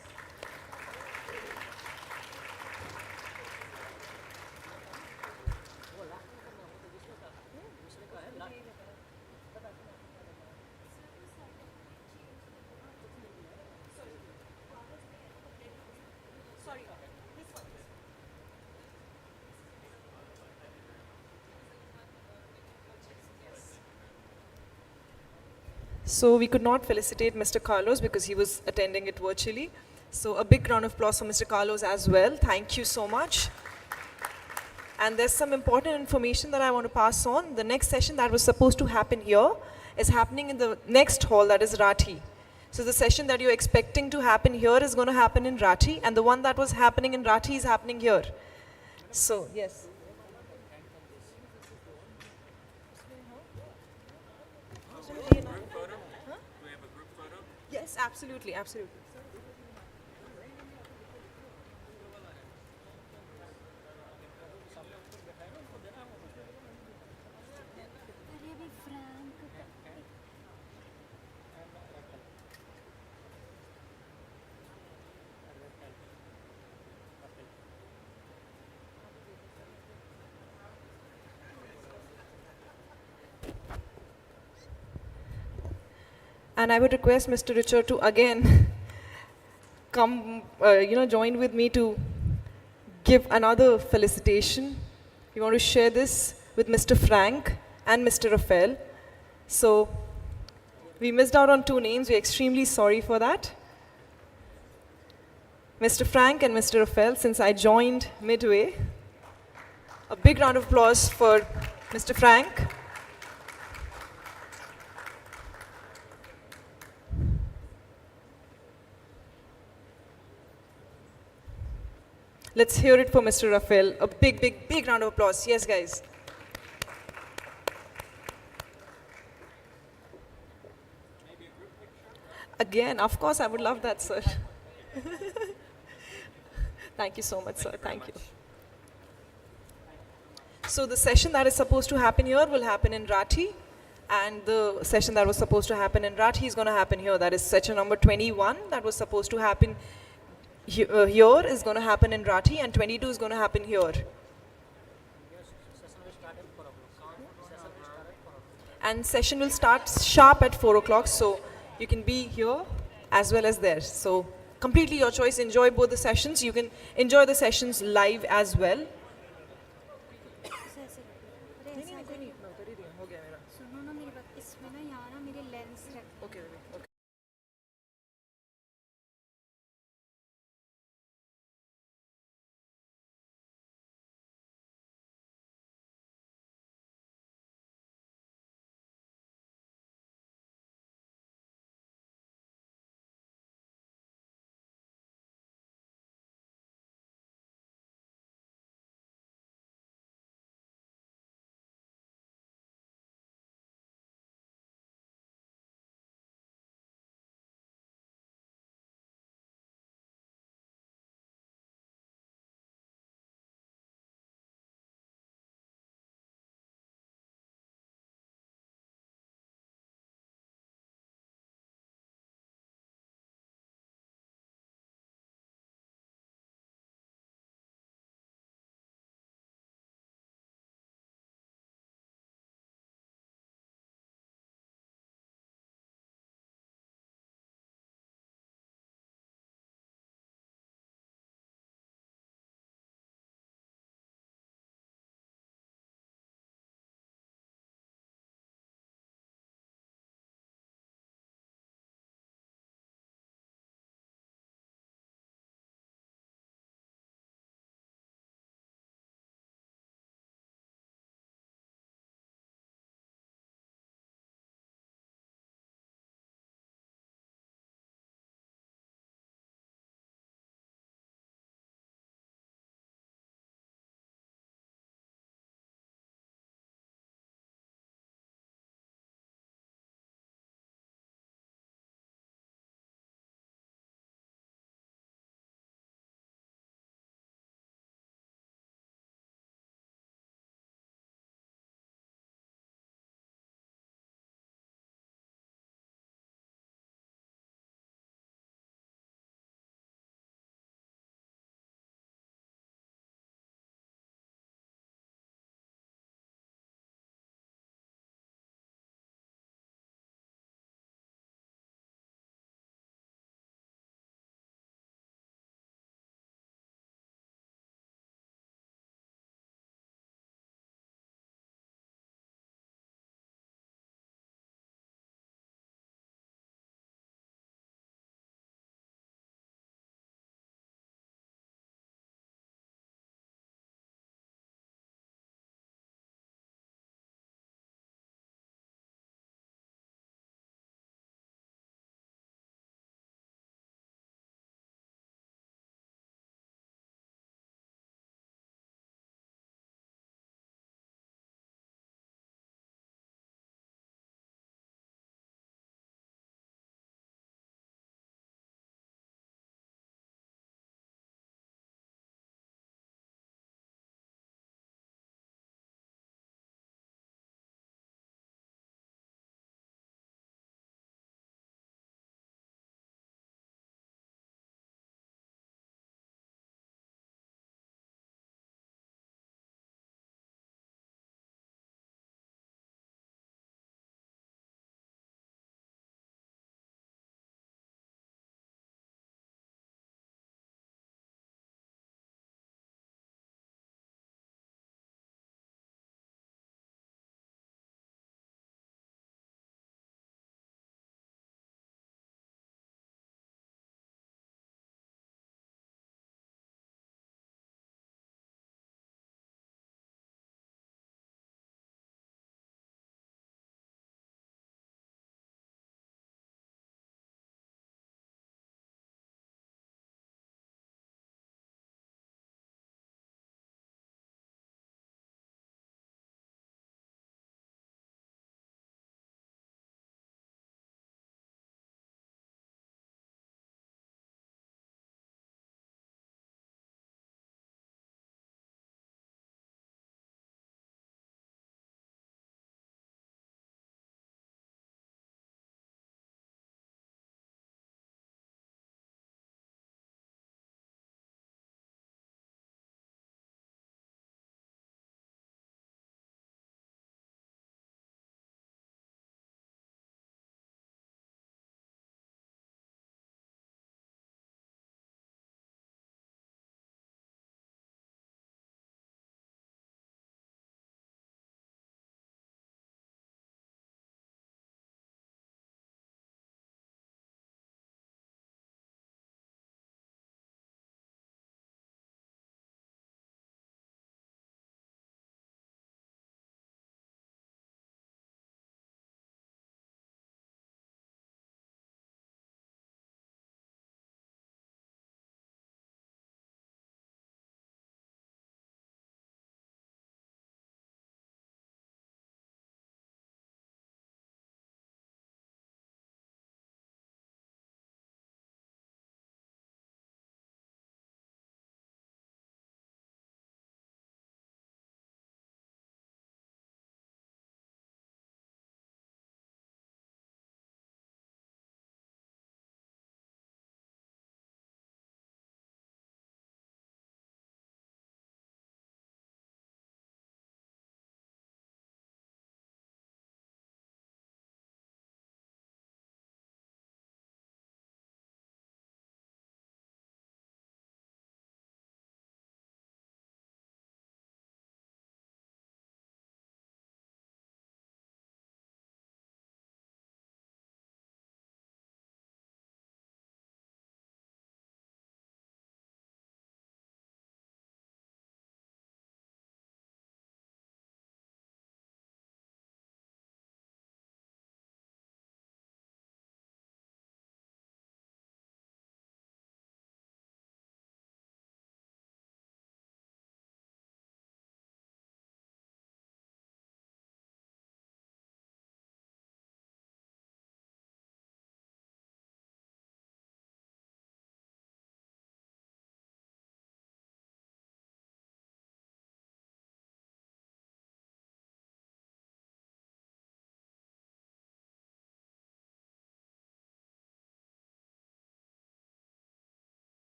So we could not felicitate Mr. Carlos because he was attending it virtually. So a big round of applause for Mr. Carlos as well. Thank you so much. And there's some important information that I want to pass on. The next session that was supposed to happen here is happening in the next hall, that is Rathi. So the session that you're expecting to happen here is going to happen in Rathi, and the one that was happening in Rathi is happening here. So, yes. Yes, absolutely, absolutely. And I would request Mr. Richard to again come, join with me to give another felicitation. We want to share this with Mr. Frank and Mr. Raphael. So we missed out on 2 names. We're extremely sorry for that. Mr. Frank and Mr. Raphael, since I joined midway, a big round of applause for Mr. Frank. Let's hear it for Mr. Raphael. A big, big, big round of applause. Yes, guys. Again, of course, I would love that, sir. Thank you so much, sir. Thank you. So the session that is supposed to happen here will happen in Rathi, and the session that was supposed to happen in Rathi is going to happen here. That is session number 21 that was supposed to happen here is going to happen in Rathi, and 22 is going to happen here. And session will start sharp at 4 o'clock, so you can be here as well as there. So completely your choice. Enjoy both the sessions. You can enjoy the sessions live as well.